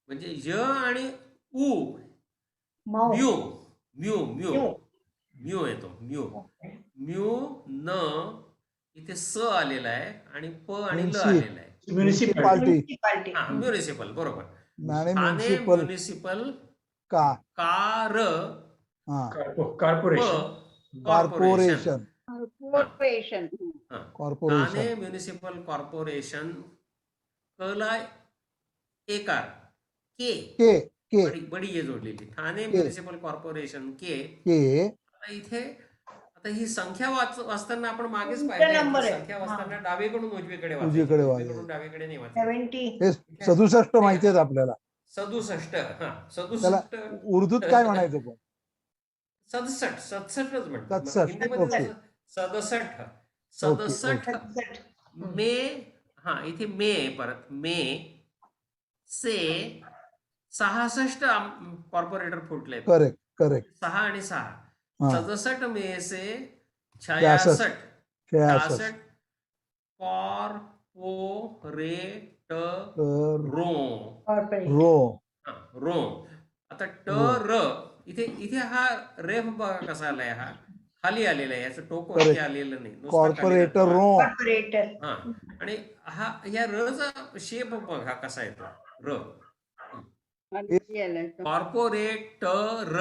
म्हणजे य आणि उ. मऊ. म्यू म्यू म्यू म्यू येतो. म्यू न इथे स आलेला आहे आणि प आणि ल आलेला आहे. म्युनिसिपालिटी. म्युनिसिपालिटी. हा, म्युनिसिपल, बरोबर. ठाणे ठाणे म्युनिसिपल म्युनिसिपल का, कार हा, corporation. Corporation. Corporation. Corporation. Thane municipal corporation. कला एकार के, के, के, बडी ये जोडलेली. ठाणे म्युनिसिपल कॉर्पोरेशन के. के. आता इथे आता ही संख्या वाचताना आपण मागेच कोणता पाहिजे, नंबर आहे? संख्या वाचताना डावीकडून उजवीकडे उजवीकडे वाचायची, वाचायची. डावीकडे नाही वाचायची. 70. हे 67 माहिती आहेत आपल्याला. 67. हा, त्याला 67. उर्दूत काय म्हणायचं पण? 67च म्हणतात. 67, हिंदीमध्ये ओके. 67. ओके, 67 मे. हा, इथे मे आहे परत. मे से 66 कॉर्पोरेटर फुटले. Correct, correct. 6 आणि 6. हा. 67 मे से 66. 66 कॉर्पोरेटर कॉर्पोरेट. रो. आता र इथे हा रेफ बघा कसा आलाय, हा खाली आलेला आहे, याचं टोक वरती आलेलं नाही, नुसतं खाली कॉर्पोरेटर जातं. रो. कॉर्पोरेटर. हा, आणि हा या रचा शेप बघा कसा येतो. र, कॉर्पोरेटर.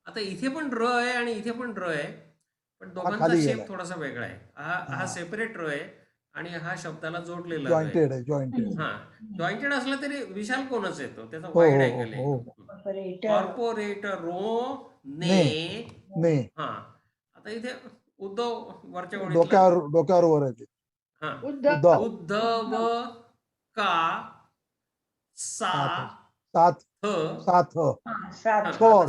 आता इथे पण र आहे आणि इथे पण र आहे, पण दोघांचा खाली शेप गेलाय. थोडासा वेगळा आहे. हा सेपरेट र आहे आणि हा शब्दाला जोडलेला र आहे. जॉईंटेड आहे, जॉईंटेड. हा, जॉईंटेड असला तरी विशाल कोणच येतो, त्याचा हो, वाईड हो, अँगल हो. आहे. कॉर्पोरेटर. कॉर्पोरेटरो ने. ने. हा, आता इथे उद्धव वरच्या ओळीतला. डोक्यावर वर आहे ते. हा, उद्धव. उद्धव का सात. सात. छोड.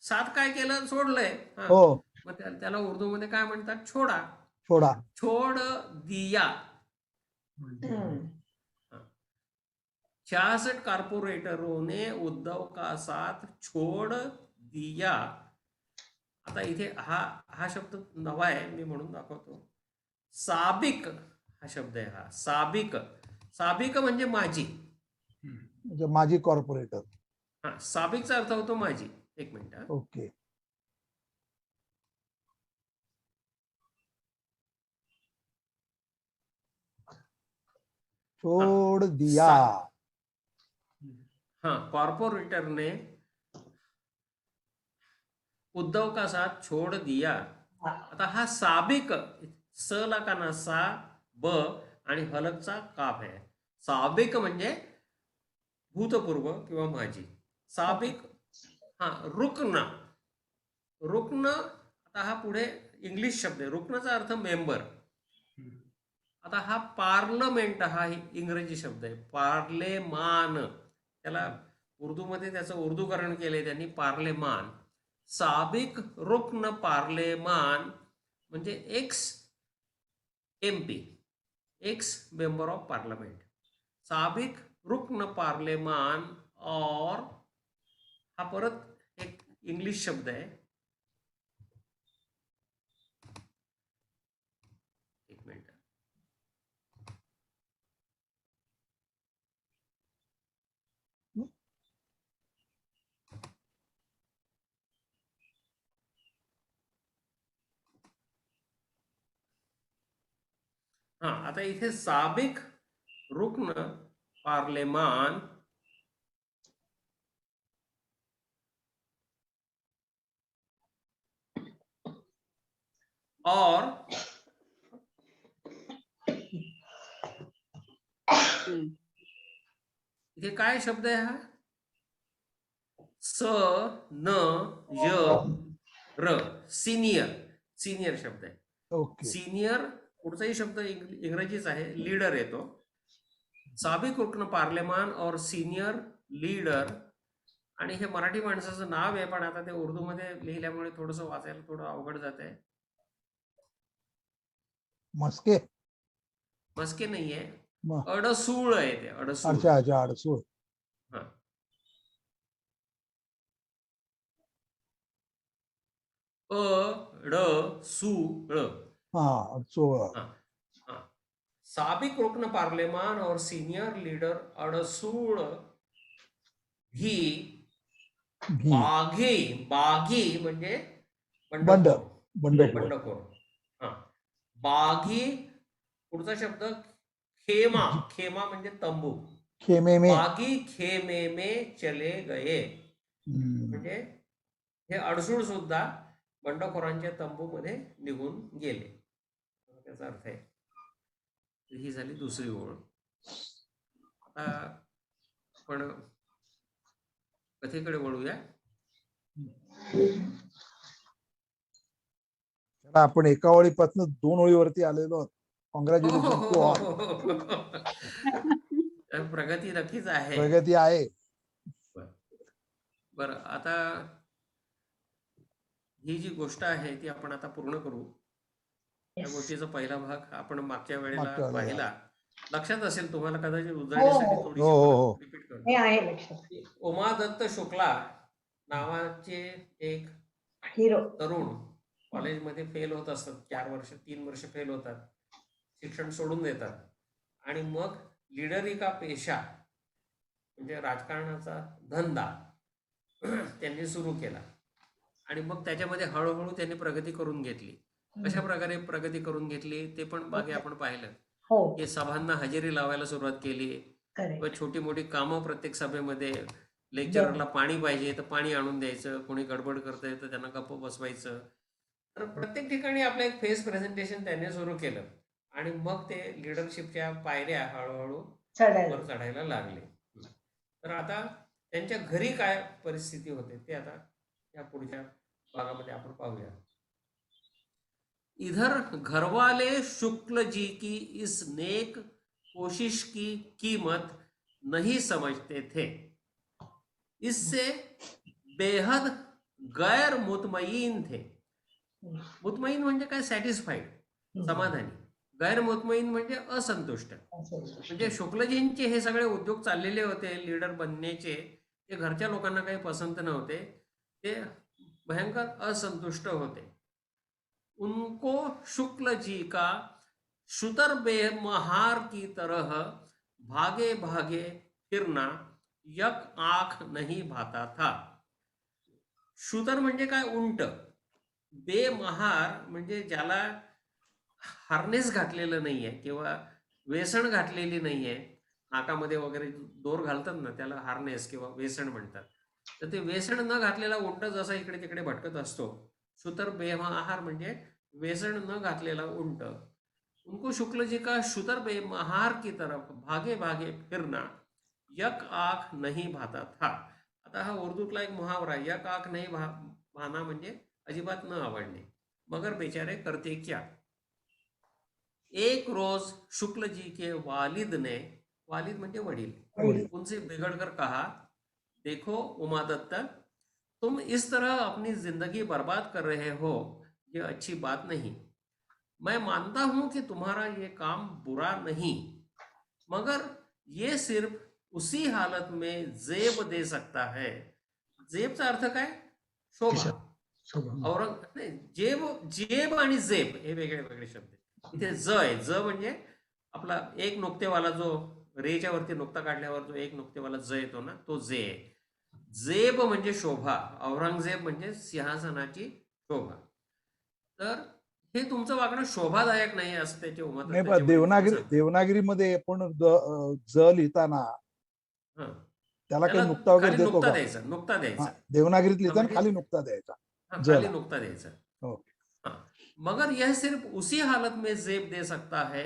सात काय केलं, सोडलंय. हा, हो, मग त्याला उर्दू मध्ये काय म्हणतात? छोडा. छोडा. छोड दिया. 66 कॉर्पोरेटरों ने उद्धव का साथ छोड़ दिया. आता इथे हा शब्द नवा आहे, मी म्हणून दाखवतो. साबिक हा शब्द आहे. हा साबिक, साबिक म्हणजे माझी. म्हणजे माझी कॉर्पोरेटर. हा, साबिकचा अर्थ होतो माझी. एक मिनिट. ओके. छोड़ दिया. हाँ, कॉर्पोरेटर ने उद्धव का साथ छोड़ दिया. आता हा साबिक, स ला काना सा, ब आणि हलकचा काफ आहे. साबिक म्हणजे भूतपूर्व किंवा माझी. साबिक. हा, रुकना. रुकन, आता हा पुढे इंग्लिश शब्द आहे. रुकनाचा अर्थ मेंबर. आता हा पार्लमेंट हा इंग्रजी शब्द आहे. पार्लेमान, त्याला उर्दूमध्ये त्याचं उर्दूकरण केलंय त्यांनी, पार्लेमान. साबिक रुकन पार्लेमान म्हणजे x MP, x member of parliament. साबिक रुकन पार्लेमान. और हा परत एक इंग्लिश शब्द आहे. एक मिनिट. हाँ, आता इथे साबिक रुकन पार्लेमान और इथे काय शब्द आहे हा? स न य र, सीनियर. सीनियर शब्द आहे. ओके. सीनियर पुढचाही शब्द इंग्रजीच आहे, लीडर येतो. साबिक रुकन पार्लेमान और सीनियर लीडर. आणि हे मराठी माणसाचं नाव आहे, पण आता ते उर्दूमध्ये लिहिल्यामुळे थोडंसं वाचायला थोडं अवघड जात आहे. मस्के. मस्के नाहीये, मग अडसूळ आहे ते. अडसूळ. अच्छा अच्छा, अडसूळ. हा, अडसूळ. हा, अडसूळ. हाँ, हाँ. साबिक रुकन पार्लेमान और सीनियर लीडर अडसूळ भी भी. बागी. बागी म्हणजे बंडखोर. बंडखोर. बंडखोर. हा, बागी. पुढचा शब्द खेमा. खेमा म्हणजे तंबू. खेमे में. बागी खेमे में चले गए. म्हणजे हे अडसूळ सुद्धा बंडखोरांच्या तंबूमध्ये निघून गेले, त्याचा अर्थ आहे. ही झाली दुसरी ओळ. आता आपण कथेकडे वळूया. आपण एका ओळीपासून 2 ओळीवरती आलेलो आहोत. Congratulation to all. प्रगती नक्कीच आहे. प्रगती आहे. बरं, आता ही जी गोष्ट आहे ती आपण आता पूर्ण करू. त्या गोष्टीचा पहिला भाग आपण मागच्या वेळेला पाहिला. लक्षात असेल तुम्हाला कदाचित, उजळणीसाठी थोडीशी रिपीट करतो. हे आहे लक्षात. उमा दत्त शुक्ला नावाचे एक हिरो तरुण कॉलेजमध्ये फेल होत असतात. 3 वर्ष फेल होतात, शिक्षण सोडून देतात. आणि मग लीडरी का पेशा म्हणजे राजकारणाचा धंदा त्यांनी सुरू केला. आणि मग त्याच्यामध्ये हळूहळू त्यांनी प्रगती करून घेतली. कशा प्रकारे प्रगती करून घेतली ते पण मागे आपण पाहिलं. की सभांना हजेरी लावायला सुरुवात केली. व छोटी मोठी कामं प्रत्येक सभेमध्ये. लेक्चररला पाणी पाहिजे तर पाणी आणून द्यायचं, कोणी गडबड करतंय तर त्यांना गप्प बसवायचं. तर प्रत्येक ठिकाणी आपलं एक फेस प्रेझेंटेशन त्यांनी सुरू केलं. आणि मग ते लिडरशिपच्या पायऱ्या हळूहळू वर चढायला लागले. तर आता त्यांच्या घरी काय परिस्थिती होते ते आता या पुढच्या भागामध्ये आपण पाहूया. इधर घरवाले शुक्ल जी की इस नेक कोशिश की कीमत नहीं समझते थे. इससे बेहद गैर मुतमईन थे. मुतमईन म्हणजे काय? सॅटिस्फाईड, समाधानी. गैर मुतमईन म्हणजे असंतुष्ट. म्हणजे शुक्लजींचे हे सगळे उद्योग चाललेले होते लीडर बनण्याचे, ते घरच्या लोकांना काही पसंत नव्हते. ते भयंकर असंतुष्ट होते। उनको शुक्ल जी का शुतर बेमहार की तरह भागे भागे फिरना यक आंख नहीं भाता था। शुतर म्हणजे काय? उंट. बेमहार म्हणजे ज्याला हार्नेस घातलेलं नाहीये किंवा वेसण घातलेली नाहीये, नाकामध्ये वगैरे दोर घालतात ना, त्याला हार्नेस किंवा वेसण म्हणतात. तर ते वेसण न घातलेला उंट जसा इकडे तिकडे भटकत असतो, शुतर बेमहार म्हणजे वेसण न घातलेला उंट। उनको शुक्ल जी का शुतर बेमहार की तरफ भागे भागे फिरना यक आंख नहीं भाता था। आता हा उर्दूतला एक मुहावरा आहे, यक आंख नहीं भाना म्हणजे अजिबात न आवडणे। मगर बेचारे करते क्या? एक रोज शुक्ल जी के वालिद ने, वालिद म्हणजे वडील, उनसे बिगड़कर कहा, देखो उमा दत्त, तुम इस तरह अपनी जिंदगी बर्बाद कर रहे हो, ये अच्छी बात नहीं। मैं मानता हूं कि तुम्हारा ये काम बुरा नहीं, मगर ये सिर्फ उसी हालत में जेब दे सकता है। जेबचा अर्थ काय? शोभा. औरंग नाही, जेब आणि जेब हे वेगळे वेगळे शब्द आहेत. इथे ज आहे. ज म्हणजे आपला एक नुक्तेवाला, जो रेच्या वरती नुक्ता काढल्यावर जो एक नुक्तेवाला ज येतो ना, तो जे आहे. जेब म्हणजे शोभा. औरंगजेब म्हणजे सिंहासनाची शोभा. तर हे तुमचं वागणं शोभादायक नाही असं त्याचे उमत. नाही, पण देवनागरीमध्ये पण ज लिहिताना त्याला काही नुक्ता वगैरे देतो का? नुक्ता द्यायचा. देवनागरीत लिहिताना खाली नुक्ता द्यायचा. खाली नुक्ता द्यायचा. ओके. मगर यह सिर्फ उसी हालत में जेब दे सकता है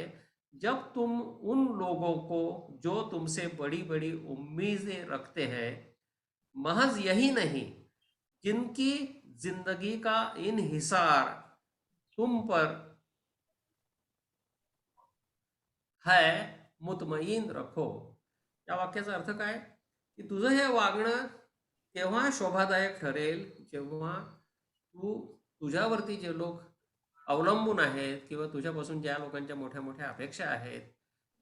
जब तुम उन लोगों को जो तुमसे बड़ी बड़ी उम्मीदें रखते हैं, महज यही नहीं, जिनकी जिंदगी का इन्हिसार तुम पर है, मुतमईन रखो। या वाक्याचा अर्थ काय? की तुझं हे वागणं तेव्हा शोभादायक ठरेल जेव्हा तुझ्यावरती जे लोक अवलंबून आहेत किंवा तुझ्यापासून ज्या लोकांच्या मोठ्या मोठ्या अपेक्षा आहेत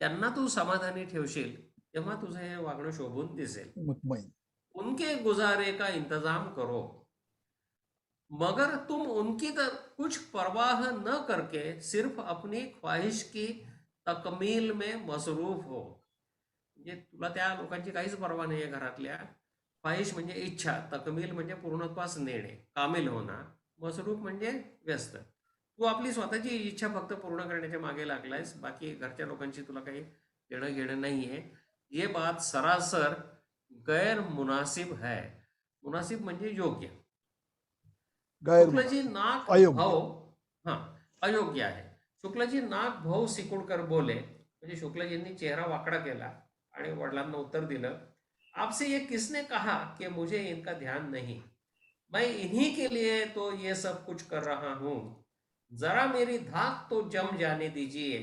त्यांना तू समाधानी ठेवशील, तेव्हा तुझं हे वागणं शोभून दिसेल। मुतमईन. उनके गुजारे का इंतजाम करो, मगर तुम उनकी कुछ परवाह न करके सिर्फ अपनी ख्वाहिश की तकमील में मसरूफ हो। म्हणजे तुला त्या लोकांची काहीच परवा नाही आहे घरातल्या. ख्वाहिश म्हणजे इच्छा, तकमील म्हणजे पूर्णत्वास नेणे, कामिल होणार, मसरूफ म्हणजे व्यस्त. तू आपली स्वतःची इच्छा फक्त पूर्ण करण्याच्या मागे लागलायस, बाकी घरच्या लोकांची तुला काही देणं घेणं नाहीये. ये बात सरासर गैर मुनासिब है. मुनासिब म्हणजे योग्य. शुक्लजी नाक भाऊ, अयोग्य आहे. शुक्लजी नाक भाऊ सिकुडकर बोले, म्हणजे शुक्लजींनी चेहरा वाकडा केला आणि वडिलांना उत्तर दिलं, आपसे ये किसने कहा कि मुझे इनका ध्यान नहीं, मैं इन्हीं के लिए तो ये सब कुछ कर रहा हूं, जरा मेरी धाक तो जम जाने दीजिए,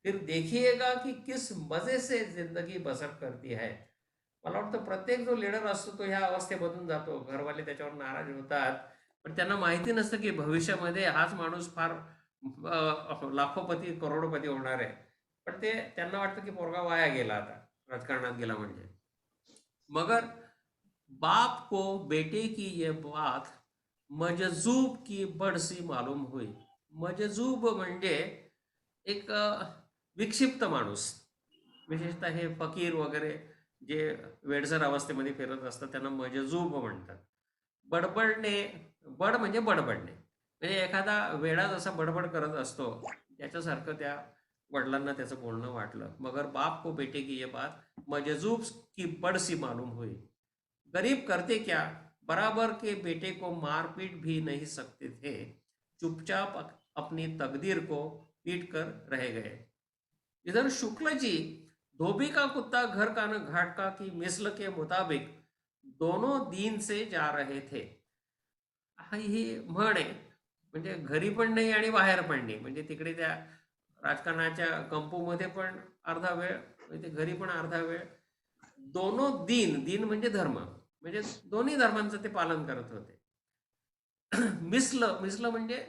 फिर देखिएगा कि किस मजे से जिंदगी बसर करती है. मला वाटतं प्रत्येक जो लीडर असतो तो ह्या अवस्थेमधून जातो. घरवाले त्याच्यावर नाराज होतात, पण त्यांना माहिती नसतं की भविष्यामध्ये हाच माणूस फार लाखोपती करोडपती होणार आहे. पण ते त्यांना वाटतं की पोरगा वाया गेला, आता राजकारणात गेला म्हणजे. मगर बाप को बेटे की ये बात मजजूब की बडसी मालूम हुई. मजजूब म्हणजे एक विक्षिप्त माणूस, विशेषतः हे फकीर वगैरे जे वेडसर अवस्थेमध्ये फिरत असतात त्यांना मजजूब म्हणतात. बडबडणे, बड म्हणजे बडबडणे, म्हणजे एखादा वेडा जसा बडबड करत असतो त्याच्यासारखं त्या वडिलांना त्याचं बोलणं वाटलं. मगर बाप को बेटे की ये बात मजजूब की बडसी मालूम हुई. गरीब करते क्या, बराबर के बेटे को मारपीट भी नहीं सकते थे, चुपचाप अपनी तकदीर को पीट कर रह गए. इधर शुक्ल जी धोबी का कुत्ता घर का न घाट का की मिसल के मुताबिक दोनों दीन से जा रहे थे. ही म्हण आहे, म्हणजे घरी पण नाही आणि बाहेर पण नाही. म्हणजे तिकडे त्या राजकारणाच्या कंपूमध्ये पण अर्धा वेळ, म्हणजे घरी पण अर्धा वेळ. दोनों दीन, दीन म्हणजे धर्म, म्हणजे दोन्ही धर्मांचं ते पालन करत होते. मिसल, मिसल म्हणजे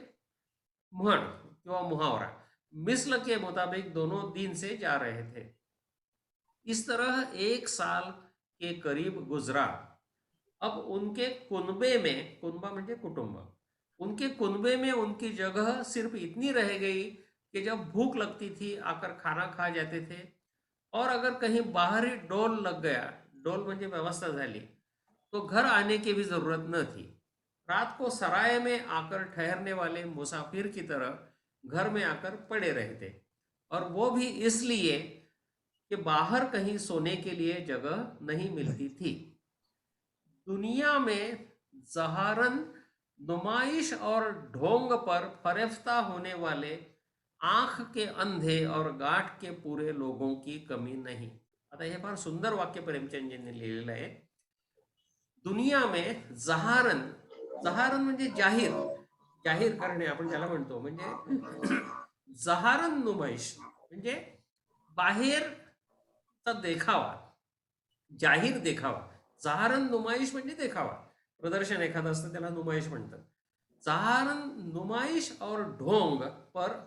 म्हण किंवा मुहावरा. मिसल के मुताबिक दोनों दीन से जा रहे थे. इस तरह एक साल के करीब गुजरा. अब उनके कुनबे में, कुनबा म्हणजे कुटुंब, उनके कुनबे में उनकी जगह सिर्फ इतनी रह गई कि जब भूख लगती थी आकर खाना खा जाते थे, और अगर कहीं बाहर ही डोल लग गया, डोल म्हणजे व्यवस्था झाली, तो घर आने की भी जरूरत न थी। रात को सराय में आकर ठहरने वाले मुसाफिर की तरह घर में आकर पड़े रहते, और वो भी इसलिए कि बाहर कहीं सोने के लिए जगह नहीं मिलती थी। दुनिया में जहारन, नुमाइश और ढोंग पर फरेफ्ता होने वाले आंख के अंधे और गाठ के पूरे लोगों की कमी नाही। आता हे फार सुंदर वाक्य प्रेमचंदजींनी लिहिलेलं आहे। दुनिया में जहारन, जहारन म्हणजे जाहीर, जाहीर करणे आपण ज्याला म्हणतो, म्हणजे जहारन नुमाइश म्हणजे बाहेरचा देखावा, जाहीर देखावा। जहारन नुमाइश म्हणजे देखावा, प्रदर्शन एखादं असतं त्याला नुमाइश म्हणतात। जहारन नुमाइश और ढोंग पर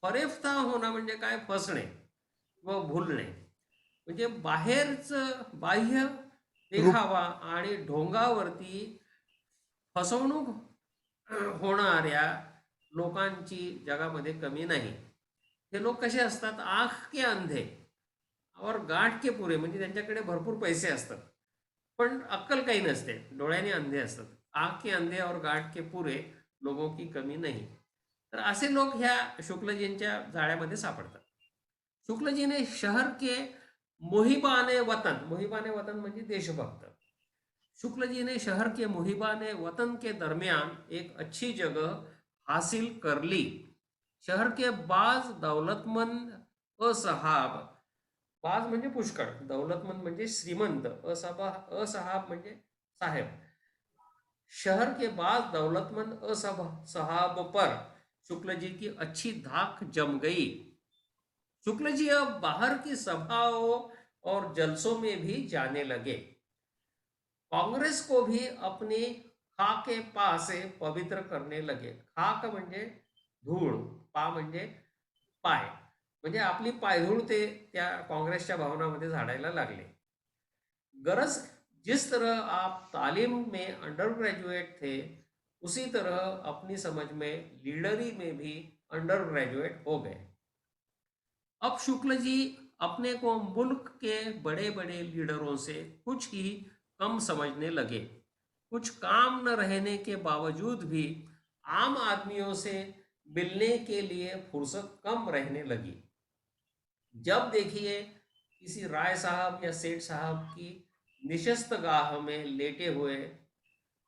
फरेफ्ता होणं म्हणजे काय, फसणे व भुलणे, म्हणजे बाहेरचं बाह्य देखावा आणि ढोंगावरती फसवणूक होणाऱ्या लोकांची जगामध्ये कमी नाही। हे लोक कसे असतात, आंख के अंधे और गाठ के पुरे, म्हणजे त्यांच्याकडे भरपूर पैसे असतात पण अक्कल काही नसते, डोळ्याने अंधे असतात। आंख के अंधे और गाठ के पुरे लोगों की कमी नहीं। तर असे लोक ह्या शुक्लजींच्या जाळ्यामध्ये सापडतात। शुक्लजी ने शहर के मुहिबाने वतन, मुहिबाने वतन म्हणजे देशभक्त, शुक्लजी ने शहर के मुहिबाने वतन के दरमियान एक अच्छी जगह हासिल कर ली। शहर के बाज दौलतमंद असहाब, बाज म्हणजे पुष्कळ, दौलतमंद म्हणजे श्रीमंत, असहाब म्हणजे साहेब। शहर के बाज दौलतमंद असहाब पर शुक्ल जी की अच्छी धाक जम गई। शुक्ल जी अब बाहर की सभाओं और जलसों में भी जाने लगे। कांग्रेस को भी अपनी खाके पा से पवित्र करने लगे। खाक म्हणजे धूळ, पा म्हणजे पाय, म्हणजे आपली पायधूळ ते त्या काँग्रेसच्या भवनामध्ये झाडायला लागले। गरज जिस तरह आप तालीम में अंडर ग्रेजुएट थे, उसी तरह अपनी समझ में लीडरी में भी अंडर ग्रेजुएट हो गए। अब शुक्ल जी अपने को मुल्क के बड़े बड़े लीडरों से कुछ ही कम समझने लगे। कुछ काम न रहने के बावजूद भी आम आदमियों से मिलने के लिए फुर्सत कम रहने लगी। जब देखिए किसी राय साहब या सेठ साहब की निशस्त गाह में लेटे हुए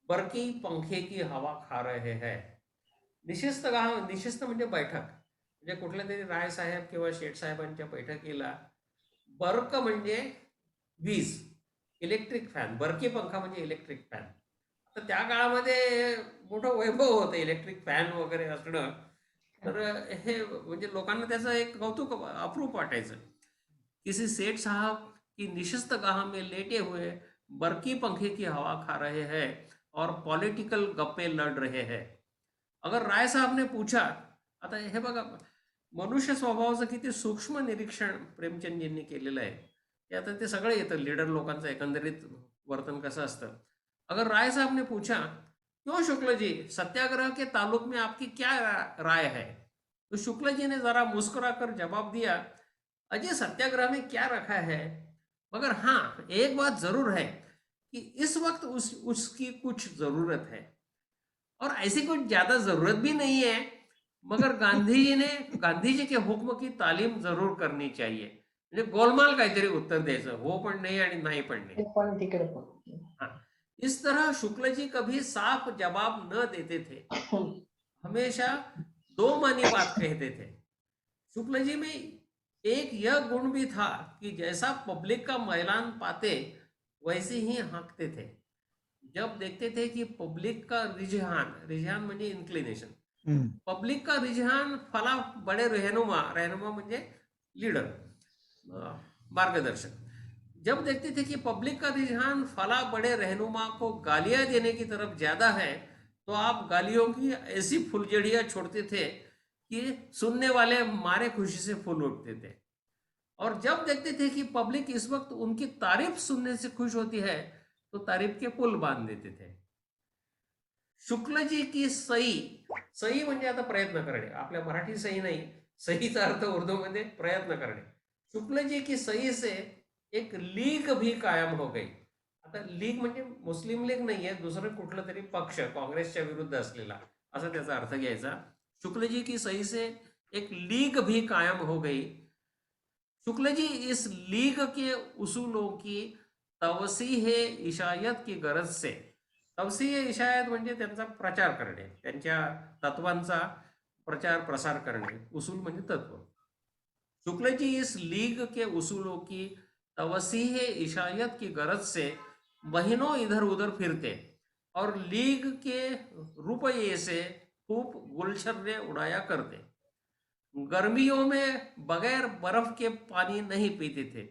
बरकी पंखे की हवा खा रहे हैं। निशस्त गाह, निशस्त म्हणजे बैठक, म्हणजे कुठल्या तरी राय साहेब किंवा शेठ साहेबांच्या बैठकीला बर्क म्हणजे वीज, इलेक्ट्रिक फॅन, बरकी पंखा म्हणजे इलेक्ट्रिक फॅन। तर त्या काळामध्ये मोठं वैभव होतं इलेक्ट्रिक फॅन वगैरे असणं, तर हे म्हणजे लोकांना त्याचं एक कौतुक, अप्रूप वाटायचं। किसी सेठ साहब की निशस्त गाह में लेटे हुए बरकी पंखे की हवा खा रहे हैं और पॉलिटिकल गप्पे लड़ रहे हैं। अगर राय साहब ने पूछा, आता हे बघा मनुष्य स्वभावाचं किती सूक्ष्म निरीक्षण प्रेमचंदजींनी केलेलं आहे, ते आता ते सगळं येतं, लीडर लोकांचं एकंदरीत वर्तन कसं असतं। अगर राय साहब ने पूछा, क्यों शुक्ल जी, सत्याग्रह के ताल्लुक में आपकी क्या राय है, तो शुक्ल जी ने जरा मुस्कुराकर जवाब दिया, अजय सत्याग्रह में क्या रखा है, मगर हाँ एक बात जरूर है कि इस वक्त उसकी कुछ जरूरत है, और ऐसी कुछ ज्यादा जरूरत भी नहीं है, मगर गांधी जी के हुक्म की तालीम जरूर करनी चाहिए। म्हणजे गोलमाल काहीतरी उत्तर द्यायचं, हो पण नाही आणि नाही पण नाही। पण तिकडे पण हाँ, इस तरह शुक्ल जी कभी साफ जवाब न देते थे, हमेशा दो मानी बात कहते थे। शुक्ल जी में एक यह गुण भी था कि जैसा पब्लिक का मैलान पाते वैसे ही हाँकते थे। जब देखते थे कि पब्लिक का रुझान, रुझान म्हणजे इंक्लिनेशन, पब्लिक का रुझान फला बड़े रहनुमा, रहनुमा म्हणजे लीडर, मार्गदर्शक, जब देखते थे कि पब्लिक का रुझान फला बड़े रहनुमा को गालियां देने की तरफ ज्यादा है, तो आप गालियों की ऐसी फुलझड़ियां छोड़ते थे कि सुनने वाले मारे खुशी से फूल उठते थे। और जब देखते थे कि पब्लिक इस वक्त उनकी तारीफ सुनने से खुश होती है, तो तारीफ के पुल बांध देते थे. शुक्ल जी की सई, सई म्हणजे आता प्रयत्न करणे, आपल्या मराठी सई नाही, सईचा अर्थ उर्दू मध्ये प्रयत्न करणे. शुक्ल जी की सई से एक लीग भी कायम हो गई. आता लीग म्हणजे मुस्लिम लीग नाहीये, दुसरं कुठलं तरी पक्ष काँग्रेसच्या विरुद्ध असलेला, असा त्याचा अर्थ घ्यायचा. शुक्ल जी की सही से एक लीग भी कायम हो गई. शुक्ल जी इस लीग के उसूलों की तवसीह इशायत की गरज से, तवसीह इशायत म्हणजे त्यांचा प्रचार करणे, त्यांच्या तत्वांचा प्रचार प्रसार करणे, उसूल म्हणजे तत्व. शुक्ल जी इस लीग के उसूलों की तवसीह इशायत की गरज से महीनों इधर उधर फिरते और लीग के रुपये से खूब गुलछर्रे उड़ाया करते. गर्मियों में बगैर बर्फ के पाणी नाही पीते थे.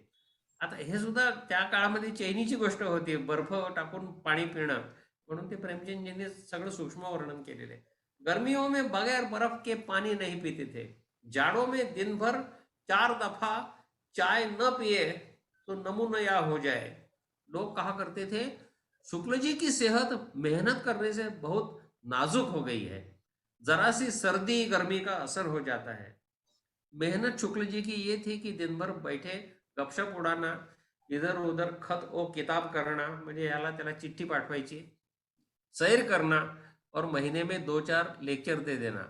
आता हे सुद्धा त्या काळामध्ये चैनीची गोष्ट होती, बर्फ टाकून पाणी पिणं, म्हणून ते प्रेमचंदजींनी सगळं सूक्ष्म वर्णन केलेले. गर्मियों में बगैर बर्फ के पानी नहीं पीते थे. जाड़ों में दिन भर 4 दफा चाय न पिए तो नमूनया हो जाए. लोग कहा करते थे शुक्ल जी की सेहत मेहनत करने से बहुत नाजुक हो गई है, जरा सी सर्दी गर्मी का असर हो जाता है. मेहनत शुक्ल जी की ये थी कि दिन भर बैठे गपशप उडाना, इधर उधर खत ओ किताब करना, म्हणजे याला त्याला चिठ्ठी पाठवायची, सैर करना और महीने में 2-4 लेक्चर दे देना.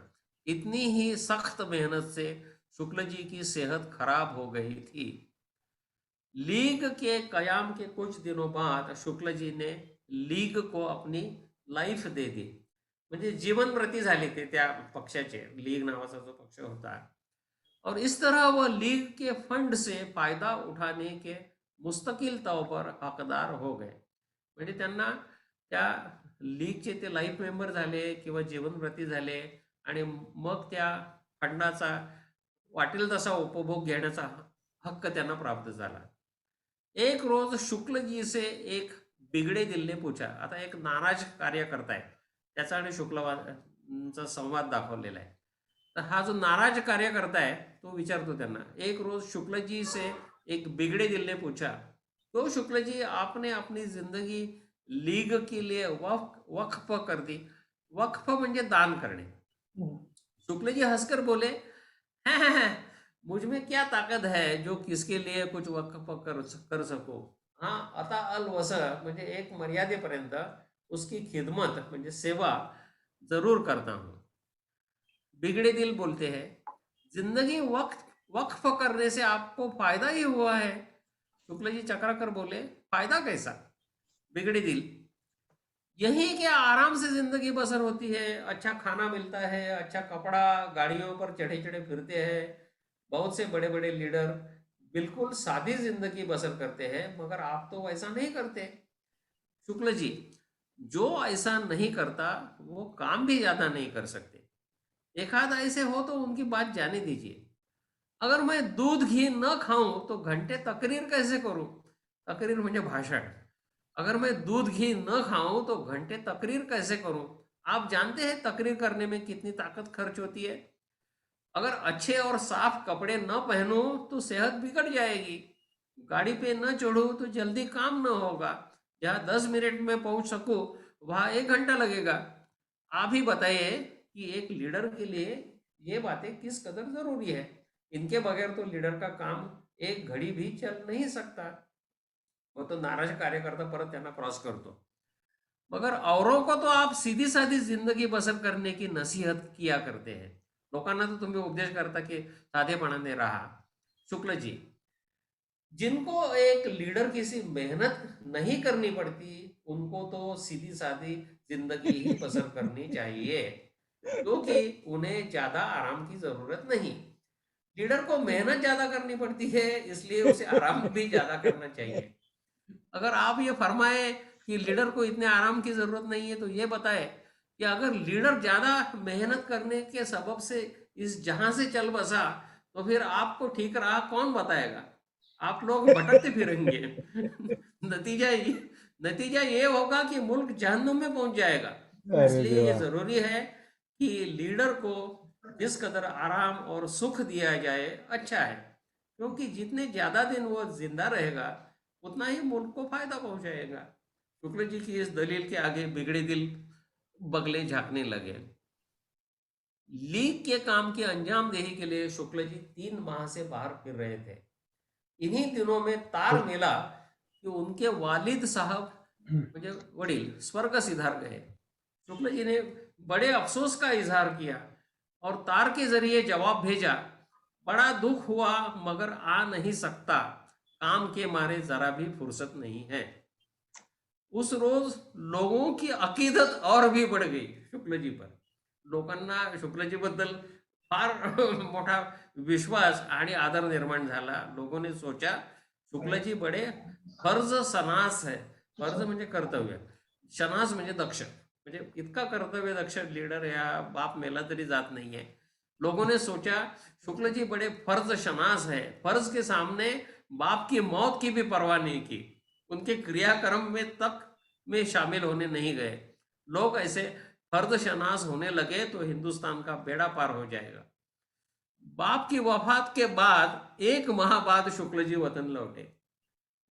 इतनी ही सख्त मेहनत से शुक्ल जी की सेहत खराब हो गई थी. लीग के कयाम के कुछ दिनों बाद शुक्ल जी ने लीग को अपनी लाईफ दे दी. म्हणजे जीवन प्रति झाले ते त्या पक्षाचे, लीग नावाचा जो पक्ष होता. और इस तरह वह लीग के फंड से फायदा उठाने के मुस्तकिल तौर पर हकदार हो गए. म्हणजे त्यांना त्या लीगचे ते लाईफ मेंबर झाले किंवा जीवनप्रती झाले आणि मग त्या फंडाचा वाटेल तसा उपभोग घेण्याचा हक्क त्यांना प्राप्त झाला. एक रोज शुक्ल जी से एक बिगड़े दिल ने पूछा. आता एक नाराज कार्यकर्ता आहे, त्याचा आणि शुक्लचा संवाद दाखवलेला आहे. तर हा जो नाराज कार्यकर्ता आहे तो विचारतो त्यांना, एक रोज शुक्ल जी से एक बिगड़े दिल ने पूछा, तो शुक्ल जी आपने अपनी जिंदगी लीग के लिए वक्फ कर दी. वक्फ म्हणजे दान करणे. शुक्ल जी हंसकर बोले, हैं, मुझ में क्या ताकत है जो किसके लिए कुछ वक्फ कर सको. हाँ, आता अल वस म्हणजे एक मर्यादेपर्यंत उसकी खिदमत म्हणजे सेवा जरूर करता हूं. बिगड़े दिल बोलते हैं, जिंदगी वक्फ करने से आपको फायदा ही हुआ है. शुक्ल जी चकरा कर बोले, फायदा कैसा. बिगड़े दिल, यही क्या आराम से जिंदगी बसर होती है, अच्छा खाना मिलता है, अच्छा कपड़ा, गाड़ियों पर चढ़े चढ़े फिरते हैं. बहुत से बड़े बड़े लीडर बिल्कुल सादी जिंदगी बसर करते हैं, मगर आप तो वैसा नहीं करते. शुक्ल जी, जो ऐसा नहीं करता वो काम भी ज्यादा नहीं कर सकते. एकाध ऐसे हो तो उनकी बात जाने दीजिए. अगर मैं दूध घी न खाऊं तो घंटे तकरीर कैसे करूं. तकरीर म्हणजे भाषण. अगर मैं दूध घी न खाऊं तो घंटे तकरीर कैसे करूं. आप जानते हैं तकरीर करने में कितनी ताकत खर्च होती है. अगर अच्छे और साफ कपड़े न पहनूं तो सेहत बिगड़ जाएगी. गाड़ी पे न चढ़ूं तो जल्दी काम न होगा. जहां 10 मिनट में पहुंच सकूं वहां 1 घंटा लगेगा. आप ही बताइए कि एक लीडर के लिए ये बातें किस कदर जरूरी है. इनके बगैर तो लीडर का काम एक घड़ी भी चल नहीं सकता. वो तो नाराज कार्यकर्ता परत त्यांना क्रॉस करतो. मगर औरों को तो आप सीधी साधी जिंदगी बसर करने की नसीहत किया करते हैं. लोकांना तो तुम्ही उपदेश करता कि साधेपणाने राहा. शुक्ल जी, जिनको एक लीडर किसी मेहनत नहीं करनी पड़ती उनको तो सीधी सादी जिंदगी ही बसर करनी चाहिए, क्योंकि उन्हें ज्यादा आराम की जरूरत नहीं. लीडर को मेहनत ज्यादा करनी पड़ती है, इसलिए उसे आराम भी ज्यादा करना चाहिए. अगर आप ये फरमाए कि लीडर को इतने आराम की जरूरत नहीं है तो ये बताए कि अगर लीडर ज्यादा मेहनत करने के सबब से इस जहां से चल बसा तो फिर आपको ठीक राह कौन बताएगा. आप लोग भटकते फिरेंगे. नतीजा ये होगा कि मुल्क जहन्नुम में पहुंच जाएगा. इसलिए ये जरूरी है कि लीडर को जिस कदर आराम और सुख दिया जाए अच्छा है, क्योंकि जितने ज्यादा दिन वो जिंदा रहेगा उतना ही मुल्क को फायदा पहुंचाएगा. शुक्ल जी की इस दलील के आगे बिगड़े दिल बगले झांकने लगे। लीग के काम की अंजामदेही के लिए शुक्ल जी 3 माह से बाहर फिर रहे थे। इन्हीं दिनों में तार मिला कि उनके वालिद साहब म्हणजे वडील स्वर्ग सिधार गए। शुक्ल जी ने बड़े अफसोस का इजहार किया और तार के जरिए जवाब भेजा, बड़ा दुख हुआ मगर आ नहीं सकता, काम के मारे जरा भी फुर्सत नहीं है। उस रोज लोगों की अकीदत और भी बढ़ गई शुक्ल जी पर। लोकांना शुक्ल जी बद्दल फार मोठा विश्वास आणि आदर निर्माण झाला। लोगों ने सोचा शुक्ल जी बड़े फर्ज शनास है। फर्ज म्हणजे कर्तव्य, शनास म्हणजे दक्ष, म्हणजे इतका कर्तव्य दक्ष लीडर या बाप मेला तरी जात नहीं है। लोगों ने सोचा शुक्ल जी बड़े फर्ज शनास है, फर्ज के सामने बाप की मौत की भी परवाह नहीं की, उनके क्रियाक्रम में तक में शामिल होने नहीं गए। लोग ऐसे फर्ज शनास होने लगे तो हिंदुस्तान का बेड़ा पार हो जाएगा। बाप की वफात के बाद 1 माह बाद शुक्ल जी वतन लौटे।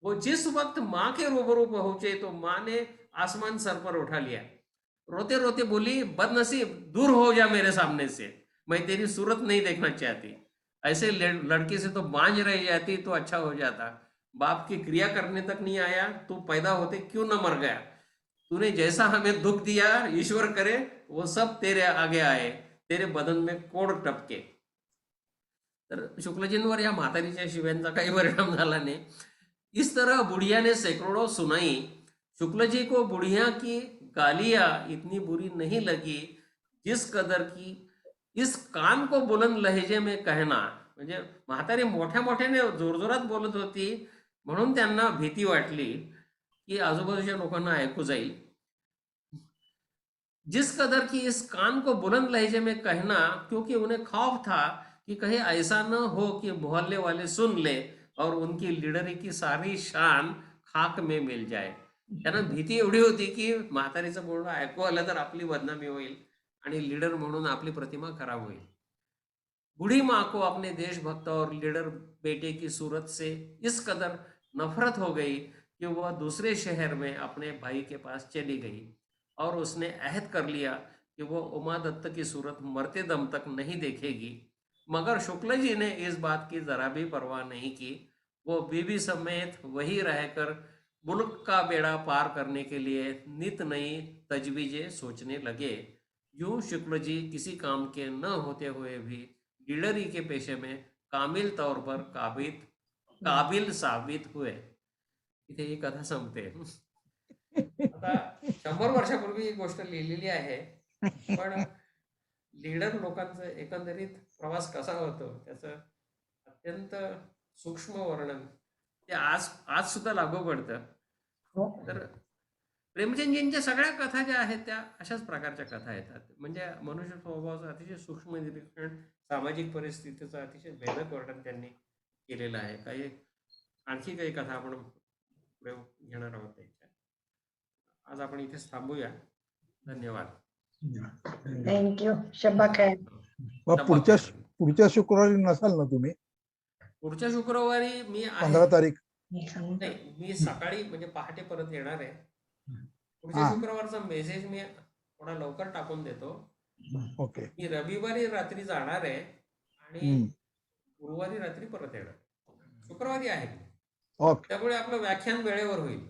वो जिस वक्त माँ के रूबरू पहुंचे तो माँ ने आसमान सर पर उठा लिया। रोते रोते बोली, बदनसीब दूर हो जा मेरे सामने से, मैं तेरी सूरत नहीं देखना चाहती। ऐसे लड़की से तो बांझ रह जाती तो अच्छा हो जाता। बाप की क्रिया करने तक नहीं आया, तू पैदा होते क्यों न मर गया। तूने जैसा हमें दुख दिया, ईश्वर करे वो सब तेरे आगे आए, तेरे बदन में कोड टपके। तर शुक्लजींवर या म्हातारीच्या शिव्यांचा काही परिणाम झाला नाही। इस तरह बुढ़िया ने सैकड़ों सुनाई। शुक्ल जी को बुढ़िया की गालियां इतनी बुरी नहीं लगी जिस कदर की इस कान को बुलंद लहजे में कहना, म्हणजे म्हातारी मोठ्या मोठ्याने जोरजोरात बोलत होती म्हणून त्यांना भीती वाटली की आजूबाजूच्या लोकांना ऐकू जाईल। जिस कदर की इस कान को बुलंद लहजे में कहना, क्योंकि उन्हें खौफ था कि कहीं ऐसा न हो कि मोहल्ले वाले सुन ले और उनकी लीडरी की सारी शान खाक में मिल जाए। त्यांना भीती एवढी होती की म्हातारीचं बोलणं ऐकू आलं तर आपली बदनामी होईल आणि लीडर म्हणून आपली प्रतिमा खराब होईल। बूढ़ी माँ को अपने देशभक्त और लीडर बेटे की सूरत से इस कदर नफरत हो गई कि वह दूसरे शहर में अपने भाई के पास चली गई और उसने अहद कर लिया कि वो उमा दत्त की सूरत मरते दम तक नहीं देखेगी। मगर शुक्ल जी ने इस बात की जरा भी परवाह नहीं की। वो बीवी समेत वही रहकर मुल्क का बेड़ा पार करने के लिए नित नई तजवीजें सोचने लगे। यूं शुक्ल जी किसी काम के न होते हुए भी लीडरी के पेशे में कामिल तौर पर काबिल साबित हुए। इथे ही कथा संपते। आता 100 वर्षापूर्वी ही गोष्ट लिहिलेली आहे, पण लीडर लोकांचं एकंदरीत प्रवास कसा होतो त्याचं अत्यंत सूक्ष्म वर्णन ते आज सुद्धा लागू पडतं। तर प्रेमचंदजींच्या सगळ्या कथा ज्या आहेत त्या अशाच प्रकारच्या कथा येतात, म्हणजे मनुष्य स्वभावाचं अतिशय सूक्ष्म निरीक्षण, सामाजिक परिस्थितीचं अतिशय भेदक वर्णन त्यांनी केलेलं आहे। काही आणखी काही कथा आपण पुढे घेणार आहोत त्यांच्या। आज आपण इथेच थांबूया। धन्यवाद। थँक्यू. शब्बा खैर. मग पुढच्या शुक्रवारी नसाल ना तुम्ही? पुढच्या शुक्रवारी मी 15 तारीख नाही, मी सकाळी म्हणजे पहाटे परत येणार आहे। पुढच्या शुक्रवारचा मेसेज मी थोडा लवकर टाकून देतो। ओके. मी रविवारी रात्री जाणार आहे आणि गुरुवारी रात्री परत येणार। शुक्रवारी आहे ओके, त्यामुळे आपलं व्याख्यान वेळेवर होईल,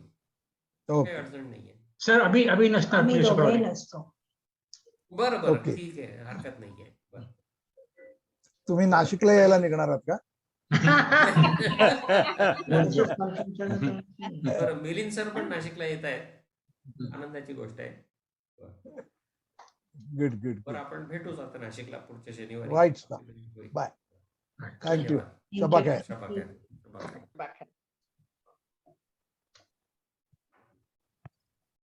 काही अडचण नाहीये। सर अभी नसणार आम्ही पुढच्या दोघंही शुक्रवारी. नसतो. बरं बरं, ओके. ठीक आहे, हरकत नाहीये। बरं तुम्ही नाशिकला यायला निघणार आहात का? बरं, मिलिंद सर पण नाशिकला येत आहेत, आनंदाची गोष्ट आहे। Good good. बरं, आपण भेटूच आता नाशिकला पुढच्या शनिवारी। राईट. बाय. थँक्यू. शब्बा खैर. शब्बा खैर.